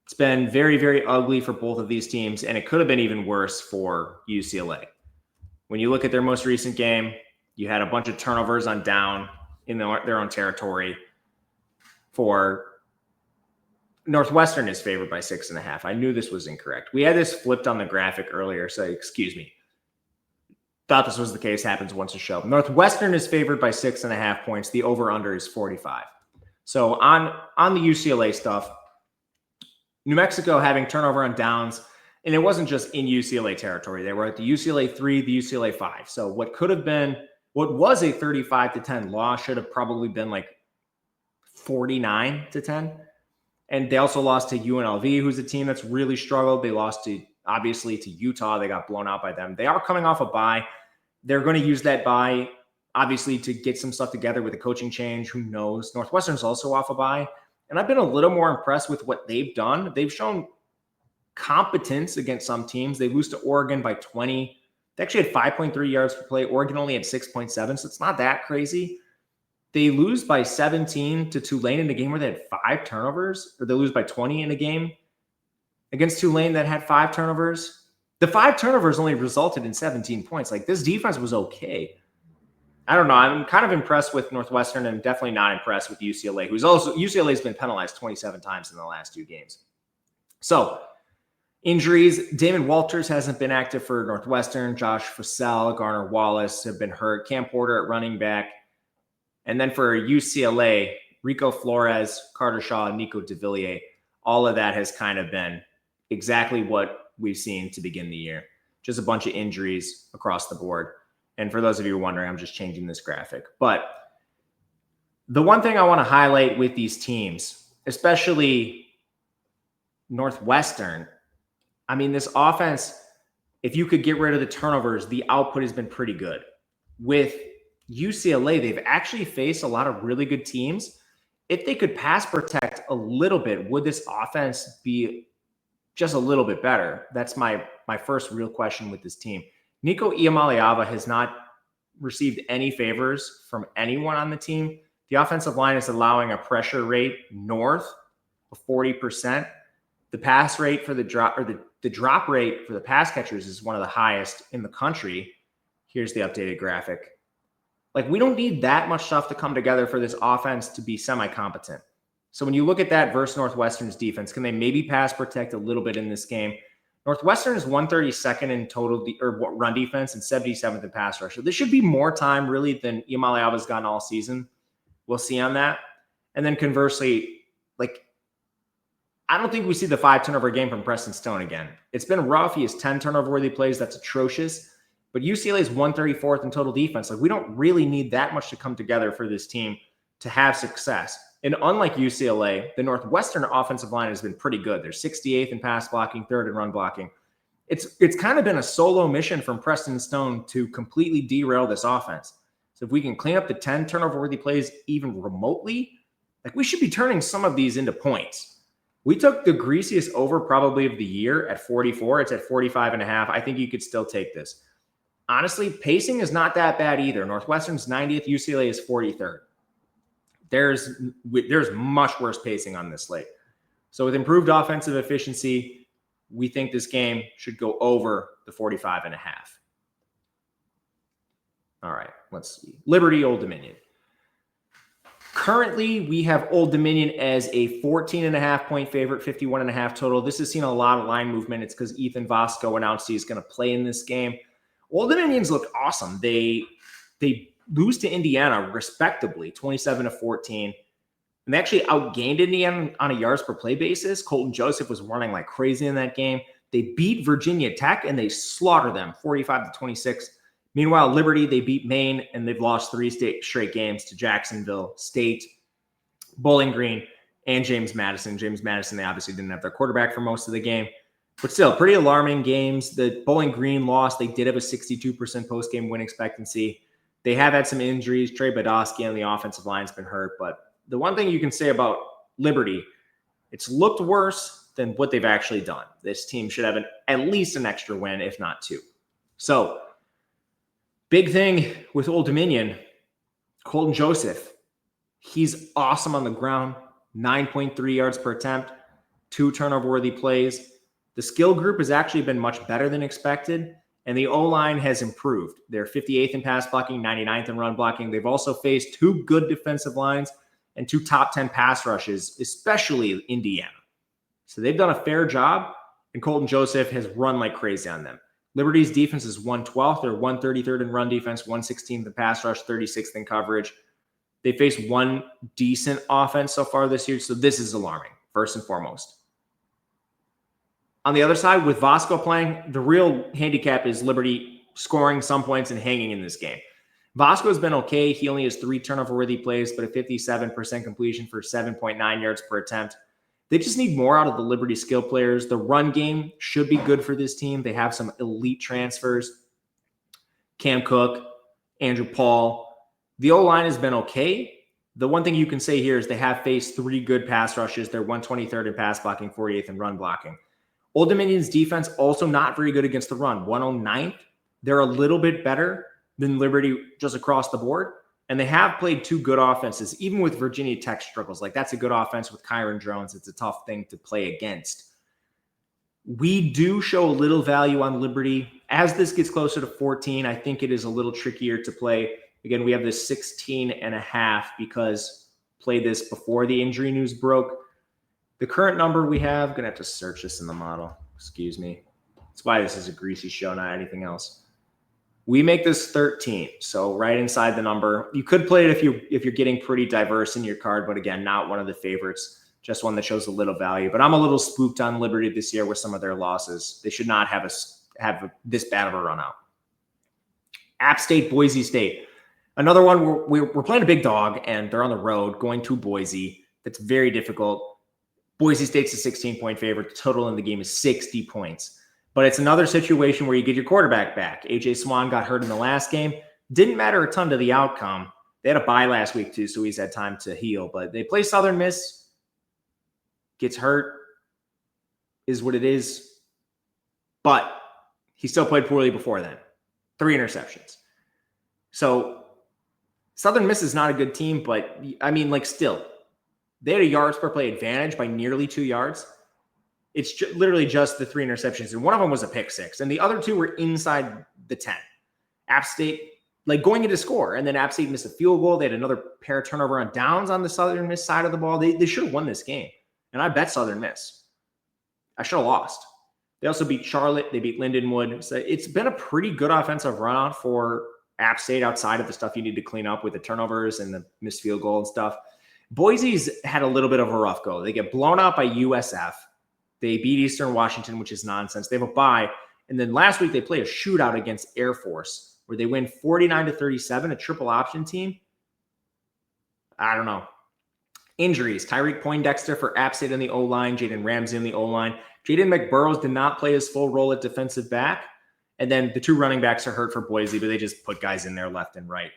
it's been very, very ugly for both of these teams, and it could have been even worse for UCLA. When you look at their most recent game, you had a bunch of turnovers on down in their own territory. For Northwestern is favored by 6.5. I knew this was incorrect. We had this flipped on the graphic earlier, so excuse me. Thought this was the case, happens once a show. Northwestern is favored by 6.5 points. The over-under is 45. So on the UCLA stuff, New Mexico having turnover on downs, and it wasn't just in UCLA territory. They were at the UCLA 3, the UCLA 5. So what was a 35-10 loss should have probably been like 49-10. And they also lost to UNLV, who's a team that's really struggled. They lost obviously to Utah. They got blown out by them. They are coming off a bye. They're going to use that bye, obviously, to get some stuff together with a coaching change. Who knows? Northwestern's also off a bye. And I've been a little more impressed with what they've done. They've shown competence against some teams. They lose to Oregon by 20. They actually had 5.3 yards per play. Oregon only had 6.7, so it's not that crazy. They lose by 17 to Tulane in a game where they had 5 turnovers, or they lose by 20 in a game against Tulane that had 5 turnovers. The 5 turnovers only resulted in 17 points. Like, this defense was okay. I don't know. I'm kind of impressed with Northwestern and definitely not impressed with UCLA, UCLA's been penalized 27 times in the last 2 games. So, injuries. Damon Walters hasn't been active for Northwestern. Josh Fussell, Garner Wallace have been hurt. Cam Porter at running back. And then for UCLA, Rico Flores, Carter Shaw, and Nico DeVilliers, all of that has kind of been exactly what we've seen to begin the year. Just a bunch of injuries across the board. And for those of you wondering, I'm just changing this graphic. But the one thing I want to highlight with these teams, especially Northwestern, I mean, this offense, if you could get rid of the turnovers, the output has been pretty good. With UCLA, they've actually faced a lot of really good teams. If they could pass protect a little bit, would this offense be just a little bit better? That's my first real question with this team. Nico Iamaleava has not received any favors from anyone on the team. The offensive line is allowing a pressure rate north of 40%. The pass rate for the drop, or the drop rate for the pass catchers is one of the highest in the country. Here's the updated graphic. Like, we don't need that much stuff to come together for this offense to be semi-competent. So when you look at that versus Northwestern's defense, can they maybe pass protect a little bit in this game? Northwestern is 132nd in total run defense and 77th in pass rush. So this should be more time really than Iamaleava's gotten all season. We'll see on that. And then conversely, like, I don't think we see the 5 turnover game from Preston Stone again. It's been rough. He has 10 turnover worthy plays. That's atrocious. But UCLA is 134th in total defense. Like, we don't really need that much to come together for this team to have success. And unlike UCLA, the Northwestern offensive line has been pretty good. They're 68th in pass blocking, 3rd in run blocking. It's kind of been a solo mission from Preston Stone to completely derail this offense. So if we can clean up the 10 turnover-worthy plays even remotely, like, we should be turning some of these into points. We took the greasiest over probably of the year at 44. It's at 45.5. I think you could still take this. honestly, pacing is not that bad either. Northwestern's 90th, UCLA is 43rd. There's much worse pacing on this slate. So with improved offensive efficiency, we think this game should go over the 45.5. All right, let's see. Liberty, Old Dominion. Currently, we have Old Dominion as a 14.5 point favorite, 51.5 total. This has seen a lot of line movement. It's because Ethan Vasco announced he's going to play in this game. Old Dominions look awesome. They lose to Indiana respectably, 27-14. And they actually outgained Indiana on a yards per play basis. Colton Joseph was running like crazy in that game. They beat Virginia Tech and they slaughtered them, 45-26. Meanwhile, Liberty, they beat Maine, and they've lost 3 straight games to Jacksonville State, Bowling Green, and James Madison. James Madison, they obviously didn't have their quarterback for most of the game. But still, pretty alarming games. The Bowling Green loss, they did have a 62% post-game win expectancy. They have had some injuries. Trey Badowski on the offensive line has been hurt. But the one thing you can say about Liberty, it's looked worse than what they've actually done. This team should have at least an extra win, if not 2. So, big thing with Old Dominion, Colton Joseph. He's awesome on the ground, 9.3 yards per attempt, 2 turnover-worthy plays. The skill group has actually been much better than expected, and the O-line has improved. They're 58th in pass blocking, 99th in run blocking. They've also faced 2 good defensive lines and 2 top 10 pass rushes, especially Indiana. So they've done a fair job, and Colton Joseph has run like crazy on them. Liberty's defense is 112th. They're 133rd in run defense, 116th in pass rush, 36th in coverage. They faced 1 decent offense so far this year, so this is alarming, first and foremost. On the other side, with Vasco playing, the real handicap is Liberty scoring some points and hanging in this game. Vasco has been okay. He only has 3 turnover-worthy plays, but a 57% completion for 7.9 yards per attempt. They just need more out of the Liberty skill players. The run game should be good for this team. They have some elite transfers. Cam Cook, Andrew Paul. The O-line has been okay. The one thing you can say here is they have faced 3 good pass rushes. They're 123rd in pass blocking, 48th in run blocking. Old Dominion's defense also not very good against the run, 109th. They're a little bit better than Liberty just across the board. And they have played 2 good offenses, even with Virginia Tech struggles. Like, that's a good offense with Kyron Jones. It's a tough thing to play against. We do show a little value on Liberty. As this gets closer to 14, I think it is a little trickier to play. Again, we have this 16.5 because played this before the injury news broke. The current number we have, going to have to search this in the model. Excuse me. That's why this is a greasy show, not anything else. We make this 13, so right inside the number. You could play it if you're getting pretty diverse in your card, but again, not one of the favorites, just one that shows a little value. But I'm a little spooked on Liberty this year with some of their losses. They should not have this bad of a run out. App State, Boise State. Another one, we're playing a big dog, and they're on the road going to Boise. That's very difficult. Boise State's a 16-point favorite. The total in the game is 60 points. But it's another situation where you get your quarterback back. A.J. Swan got hurt in the last game. Didn't matter a ton to the outcome. They had a bye last week, too, so he's had time to heal. But they play Southern Miss. Gets hurt. Is what it is. But he still played poorly before then. 3 interceptions. So Southern Miss is not a good team, but, I mean, like, still. They had a yards per play advantage by nearly 2 yards. It's literally just the 3 interceptions, and one of them was a pick 6, and the other 2 were inside the 10. App State, like, going into score, and then App State missed a field goal. They had another pair of turnover on downs on the Southern Miss side of the ball. They should have won this game, and I bet Southern Miss. I should have lost. They also beat Charlotte. They beat Lindenwood. So it's been a pretty good offensive run for App State outside of the stuff you need to clean up with the turnovers and the missed field goal and stuff. Boise's had a little bit of a rough go. They get blown out by USF. They beat Eastern Washington, which is nonsense. They have a bye. And then last week they play a shootout against Air Force where they win 49-37, a triple option team. I don't know. Injuries. Tyreek Poindexter for App State on the O-line. Jaden Ramsey on the O-line. Jaden McBurrows did not play his full role at defensive back. And then the 2 running backs are hurt for Boise, but they just put guys in there left and right.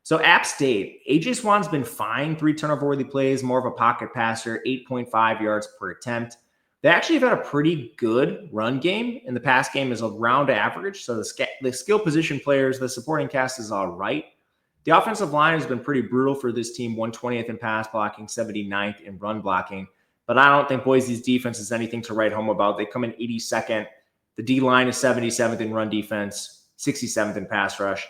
So App State, A.J. Swan's been fine. 3 turnover-worthy plays, more of a pocket passer, 8.5 yards per attempt. They actually have had a pretty good run game, and the pass game is around average. So the skill position players, the supporting cast is all right. The offensive line has been pretty brutal for this team, 120th in pass blocking, 79th in run blocking. But I don't think Boise's defense is anything to write home about. They come in 82nd. The D-line is 77th in run defense, 67th in pass rush.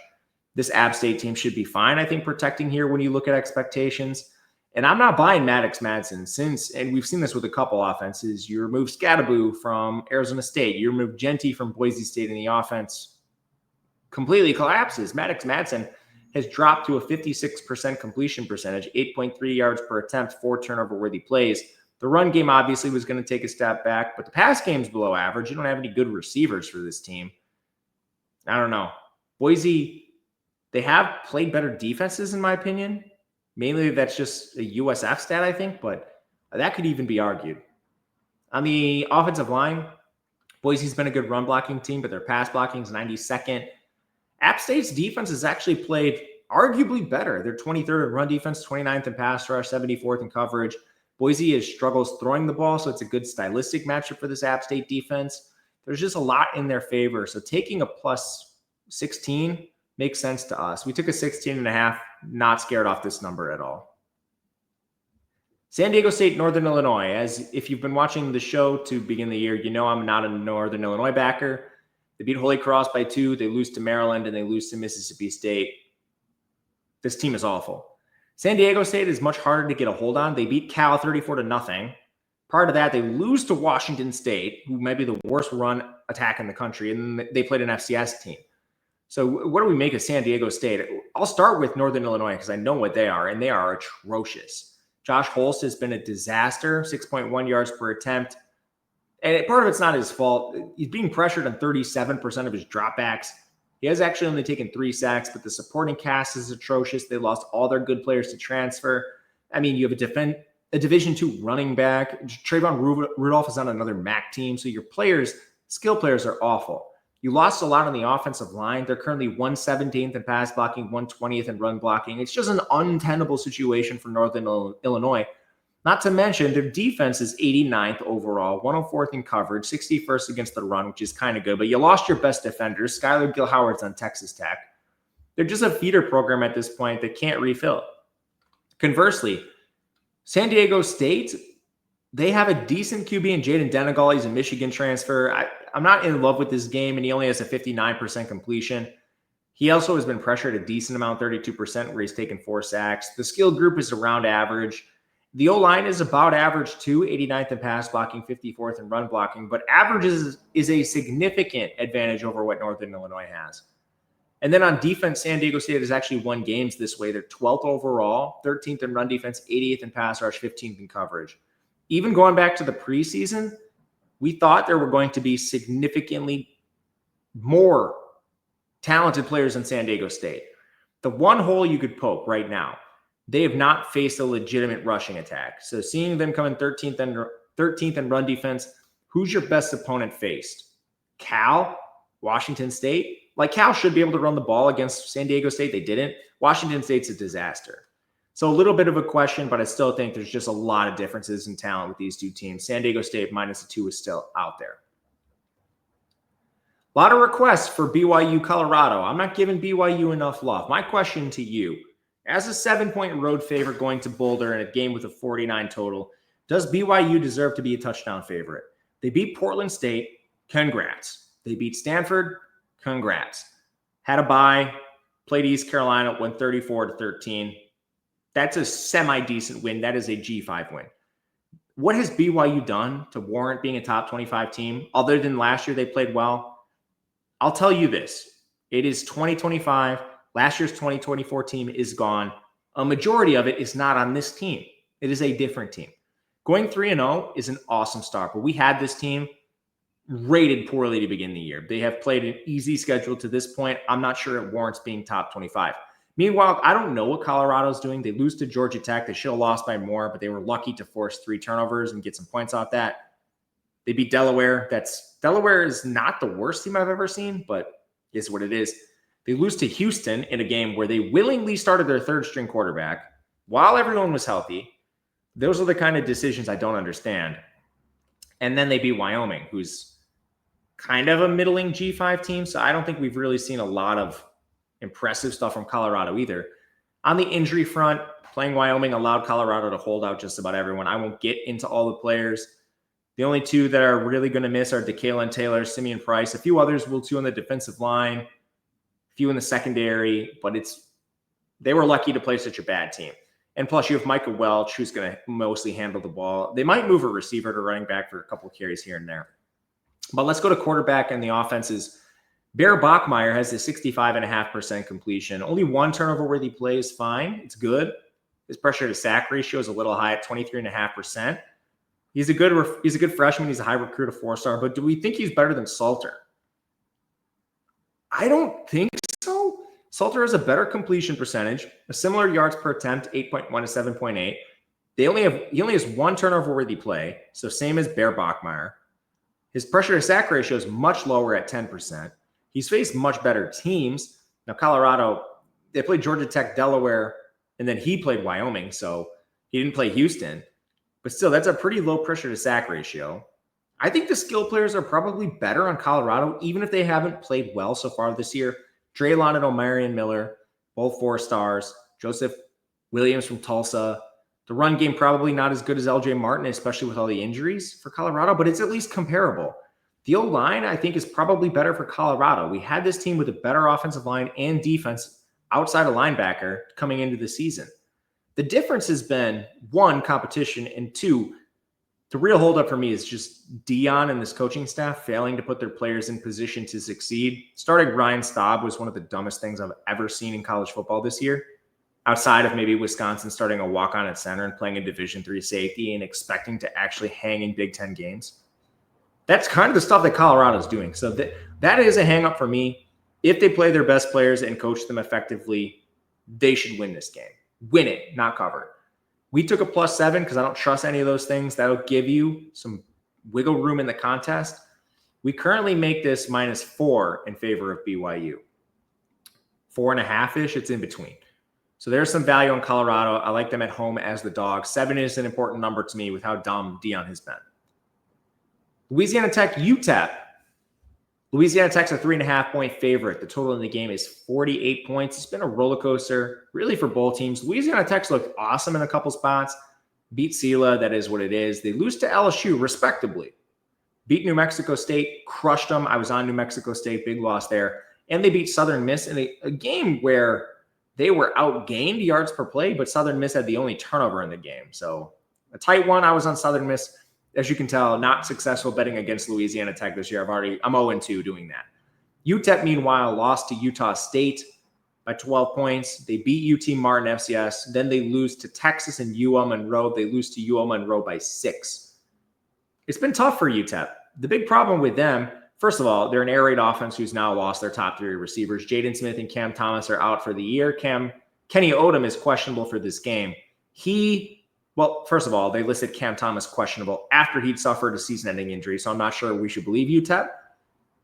This App State team should be fine, I think, protecting here when you look at expectations. And I'm not buying Madison and we've seen this with a couple offenses. You remove Scadaboo from Arizona State. You remove Genty from Boise State, and the offense completely collapses. Madison has dropped to a 56% completion percentage, 8.3 yards per attempt, 4 turnover-worthy plays. The run game obviously was going to take a step back, but the pass game's below average. You don't have any good receivers for this team. I don't know. Boise, they have played better defenses, in my opinion. Mainly that's just a USF stat, I think, but that could even be argued. On the offensive line, Boise's been a good run blocking team, but their pass blocking is 92nd. App State's defense has actually played arguably better. They're 23rd in run defense, 29th in pass rush, 74th in coverage. Boise struggles throwing the ball, so it's a good stylistic matchup for this App State defense. There's just a lot in their favor. So taking a plus 16 makes sense to us. We took a 16.5, not scared off this number at all. San Diego State, Northern Illinois. As if you've been watching the show to begin the year, you know I'm not a Northern Illinois backer. They beat Holy Cross by 2. They lose to Maryland, and they lose to Mississippi State. This team is awful. San Diego State is much harder to get a hold on. They beat Cal 34-0. Prior to that, they lose to Washington State, who might be the worst run attack in the country, and they played an FCS team. So what do we make of San Diego State? I'll start with Northern Illinois because I know what they are, and they are atrocious. Josh Holst has been a disaster, 6.1 yards per attempt. And part of it's not his fault. He's being pressured on 37% of his dropbacks. He has actually only taken 3 sacks, but the supporting cast is atrocious. They lost all their good players to transfer. I mean, you have a Division II running back. Trayvon Rudolph is on another MAC team. So your skill players are awful. You lost a lot on the offensive line. They're currently 117th in pass blocking, 120th in run blocking. It's just an untenable situation for Northern Illinois. Not to mention their defense is 89th overall, 104th in coverage, 61st against the run, which is kind of good. But you lost your best defenders. Skylar Gill-Howard's on Texas Tech. They're just a feeder program at this point that can't refill. Conversely, San Diego State, they have a decent QB in Jaden Denegal. He's a Michigan transfer. I'm not in love with this game, and he only has a 59% completion. He also has been pressured a decent amount, 32%, where he's taken 4 sacks. The skill group is around average. The O-line is about average too, 89th in pass blocking, 54th in run blocking, but average is a significant advantage over what Northern Illinois has. And then on defense, San Diego State has actually won games this way. They're 12th overall, 13th in run defense, 80th in pass rush, 15th in coverage. Even going back to the preseason, we thought there were going to be significantly more talented players in San Diego State. The one hole you could poke right now, they have not faced a legitimate rushing attack. So seeing them come in 13th in run defense, who's your best opponent faced? Cal? Washington State? Like, Cal should be able to run the ball against San Diego State. They didn't. Washington State's a disaster. So a little bit of a question, but I still think there's just a lot of differences in talent with these two teams. San Diego State -2 is still out there. A lot of requests for BYU Colorado. I'm not giving BYU enough love. My question to you, as a 7-point road favorite going to Boulder in a game with a 49 total, does BYU deserve to be a touchdown favorite? They beat Portland State. Congrats. They beat Stanford. Congrats. Had a bye. Played East Carolina. Won 34-13. That's a semi-decent win. That is a G5 win. What has BYU done to warrant being a top 25 team other than last year they played well? I'll tell you this. It is 2025. Last year's 2024 team is gone. A majority of it is not on this team. It is a different team. Going 3-0 is an awesome start, but we had this team rated poorly to begin the year. They have played an easy schedule to this point. I'm not sure it warrants being top 25. Meanwhile, I don't know what Colorado's doing. They lose to Georgia Tech. They should have lost by more, but they were lucky to force 3 turnovers and get some points off that. They beat Delaware. Delaware is not the worst team I've ever seen, but is what it is. They lose to Houston in a game where they willingly started their 3rd-string quarterback while everyone was healthy. Those are the kind of decisions I don't understand. And then they beat Wyoming, who's kind of a middling G5 team. So I don't think we've really seen a lot of impressive stuff from Colorado either. On the injury front, playing Wyoming allowed Colorado to hold out just about everyone. I won't get into all the players. The only two that are really going to miss are DeKalen Taylor, Simeon Price. A few others will too on the defensive line, a few in the secondary, but they were lucky to play such a bad team. And plus, you have Micah Welch, who's going to mostly handle the ball. They might move a receiver to running back for a couple of carries here and there. But let's go to quarterback and the offenses. Bear Bachmeier has a 65.5% completion. Only one turnover-worthy play is fine. It's good. His pressure to sack ratio is a little high at 23.5%. He's a good freshman. He's a high recruit, a 4-star. But do we think he's better than Salter? I don't think so. Salter has a better completion percentage, a similar yards per attempt, 8.1 to 7.8. He only has one turnover-worthy play, so same as Bear Bachmeier. His pressure to sack ratio is much lower at 10%. He's faced much better teams. Now, Colorado, they played Georgia Tech, Delaware, and then he played Wyoming, so he didn't play Houston. But still, that's a pretty low pressure to sack ratio. I think the skill players are probably better on Colorado, even if they haven't played well so far this year. Draylon and Omarion Miller, both 4-stars. Joseph Williams from Tulsa. The run game probably not as good as LJ Martin, especially with all the injuries for Colorado, but it's at least comparable. The O-line, I think, is probably better for Colorado. We had this team with a better offensive line and defense outside of linebacker coming into the season. The difference has been, one, competition, and two, the real holdup for me is just Dion and this coaching staff failing to put their players in position to succeed. Starting Ryan Staub was one of the dumbest things I've ever seen in college football this year, outside of maybe Wisconsin starting a walk-on at center and playing a Division III safety and expecting to actually hang in Big Ten games. That's kind of the stuff that Colorado's doing. So that is a hang-up for me. If they play their best players and coach them effectively, they should win this game. Win it, not cover it. We took a +7 because I don't trust any of those things. That'll give you some wiggle room in the contest. We currently make this -4 in favor of BYU. 4.5-ish, it's in between. So there's some value on Colorado. I like them at home as the dog. 7 is an important number to me with how dumb Dion has been. Louisiana Tech, UTEP. Louisiana Tech's a 3.5-point favorite. The total in the game is 48 points. It's been a roller coaster, really, for both teams. Louisiana Tech's looked awesome in a couple spots. Beat Sela, that is what it is. They lose to LSU, respectably. Beat New Mexico State, crushed them. I was on New Mexico State, big loss there. And they beat Southern Miss in a game where they were outgained yards per play, but Southern Miss had the only turnover in the game. So a tight one. I was on Southern Miss. As you can tell, not successful betting against Louisiana Tech this year. I'm 0-2 doing that. UTEP, meanwhile, lost to Utah State by 12 points. They beat UT Martin FCS. Then they lose to Texas and UL Monroe. They lose to UL Monroe by 6. It's been tough for UTEP. The big problem with them, first of all, they're an air raid offense who's now lost their top 3 receivers. Jaden Smith and Cam Thomas are out for the year. Kenny Odom is questionable for this game. Well, first of all, they listed Cam Thomas questionable after he'd suffered a season-ending injury, so I'm not sure we should believe UTEP,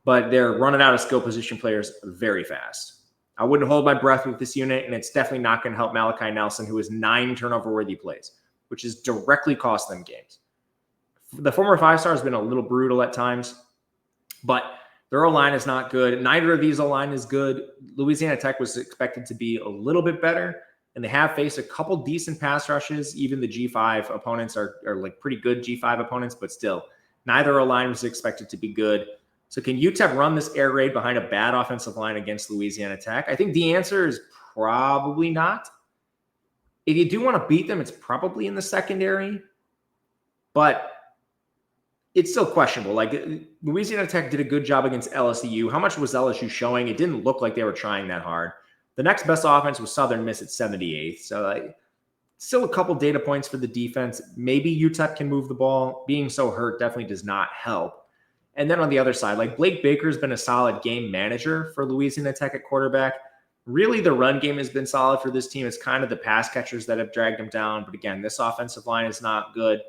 but they're running out of skill position players very fast. I wouldn't hold my breath with this unit, and it's definitely not going to help Malachi Nelson, who has 9 turnover-worthy plays, which has directly cost them games. The former 5-star has been a little brutal at times, but their O-line is not good. Neither of these O-line is good. Louisiana Tech was expected to be a little bit better, and they have faced a couple decent pass rushes. Even the G5 opponents are like pretty good G5 opponents, but still, neither O-line was expected to be good. So can UTEP run this air raid behind a bad offensive line against Louisiana Tech? I think the answer is probably not. If you do want to beat them, it's probably in the secondary, but it's still questionable. Like, Louisiana Tech did a good job against LSU. How much was LSU showing? It didn't look like they were trying that hard. The next best offense was Southern Miss at 78th. So still a couple data points for the defense. Maybe UTEP can move the ball. Being so hurt definitely does not help. And then on the other side, like, Blake Baker's been a solid game manager for Louisiana Tech at quarterback. Really, the run game has been solid for this team. It's kind of the pass catchers that have dragged them down. But again, this offensive line is not good.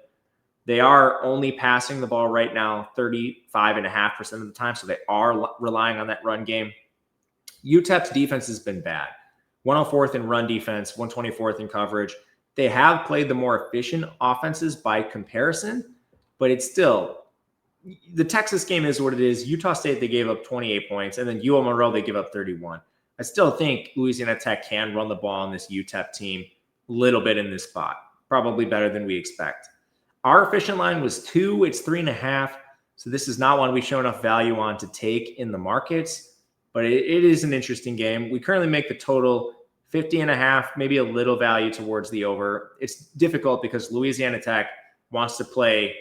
They are only passing the ball right now 35.5% of the time. So they are relying on that run game. UTEP's defense has been bad. 104th in run defense, 124th in coverage. They have played the more efficient offenses by comparison, but it's still the Texas game is what it is. Utah State, they gave up 28 points, and then UL Monroe, they give up 31. I still think Louisiana Tech can run the ball on this UTEP team a little bit in this spot, probably better than we expect. Our efficient line was 2. It's 3.5. So this is not one we show enough value on to take in the markets, but it is an interesting game. We currently make the total 50.5, maybe a little value towards the over. It's difficult because Louisiana Tech wants to play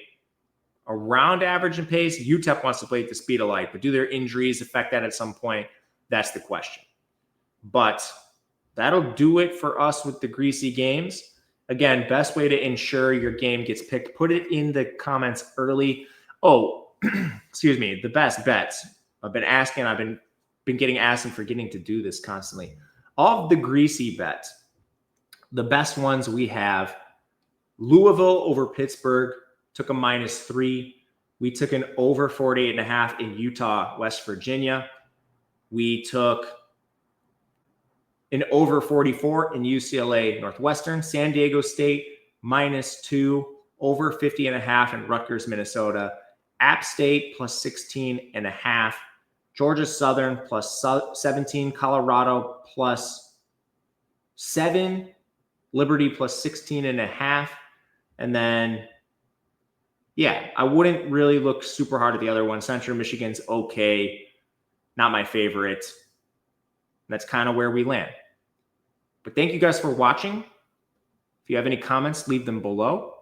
around average in pace. UTEP wants to play at the speed of light, but do their injuries affect that at some point? That's the question. But that'll do it for us with the greasy games. Again, best way to ensure your game gets picked, put it in the comments early. Oh, excuse me, the best bets. I've been getting asked and forgetting to do this constantly. Of the greasy bets, the best ones we have, Louisville over Pittsburgh, took a -3. We took an over 48.5 in Utah, West Virginia. We took an over 44 in UCLA, Northwestern. San Diego State, -2, over 50.5 in Rutgers, Minnesota. App State, +16.5. Georgia Southern, +17. Colorado, +7. Liberty, +16.5. And then, yeah, I wouldn't really look super hard at the other one. Central Michigan's okay. Not my favorite. That's kind of where we land. But thank you guys for watching. If you have any comments, leave them below.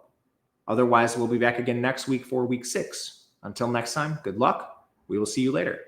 Otherwise, we'll be back again next week for week 6. Until next time, good luck. We will see you later.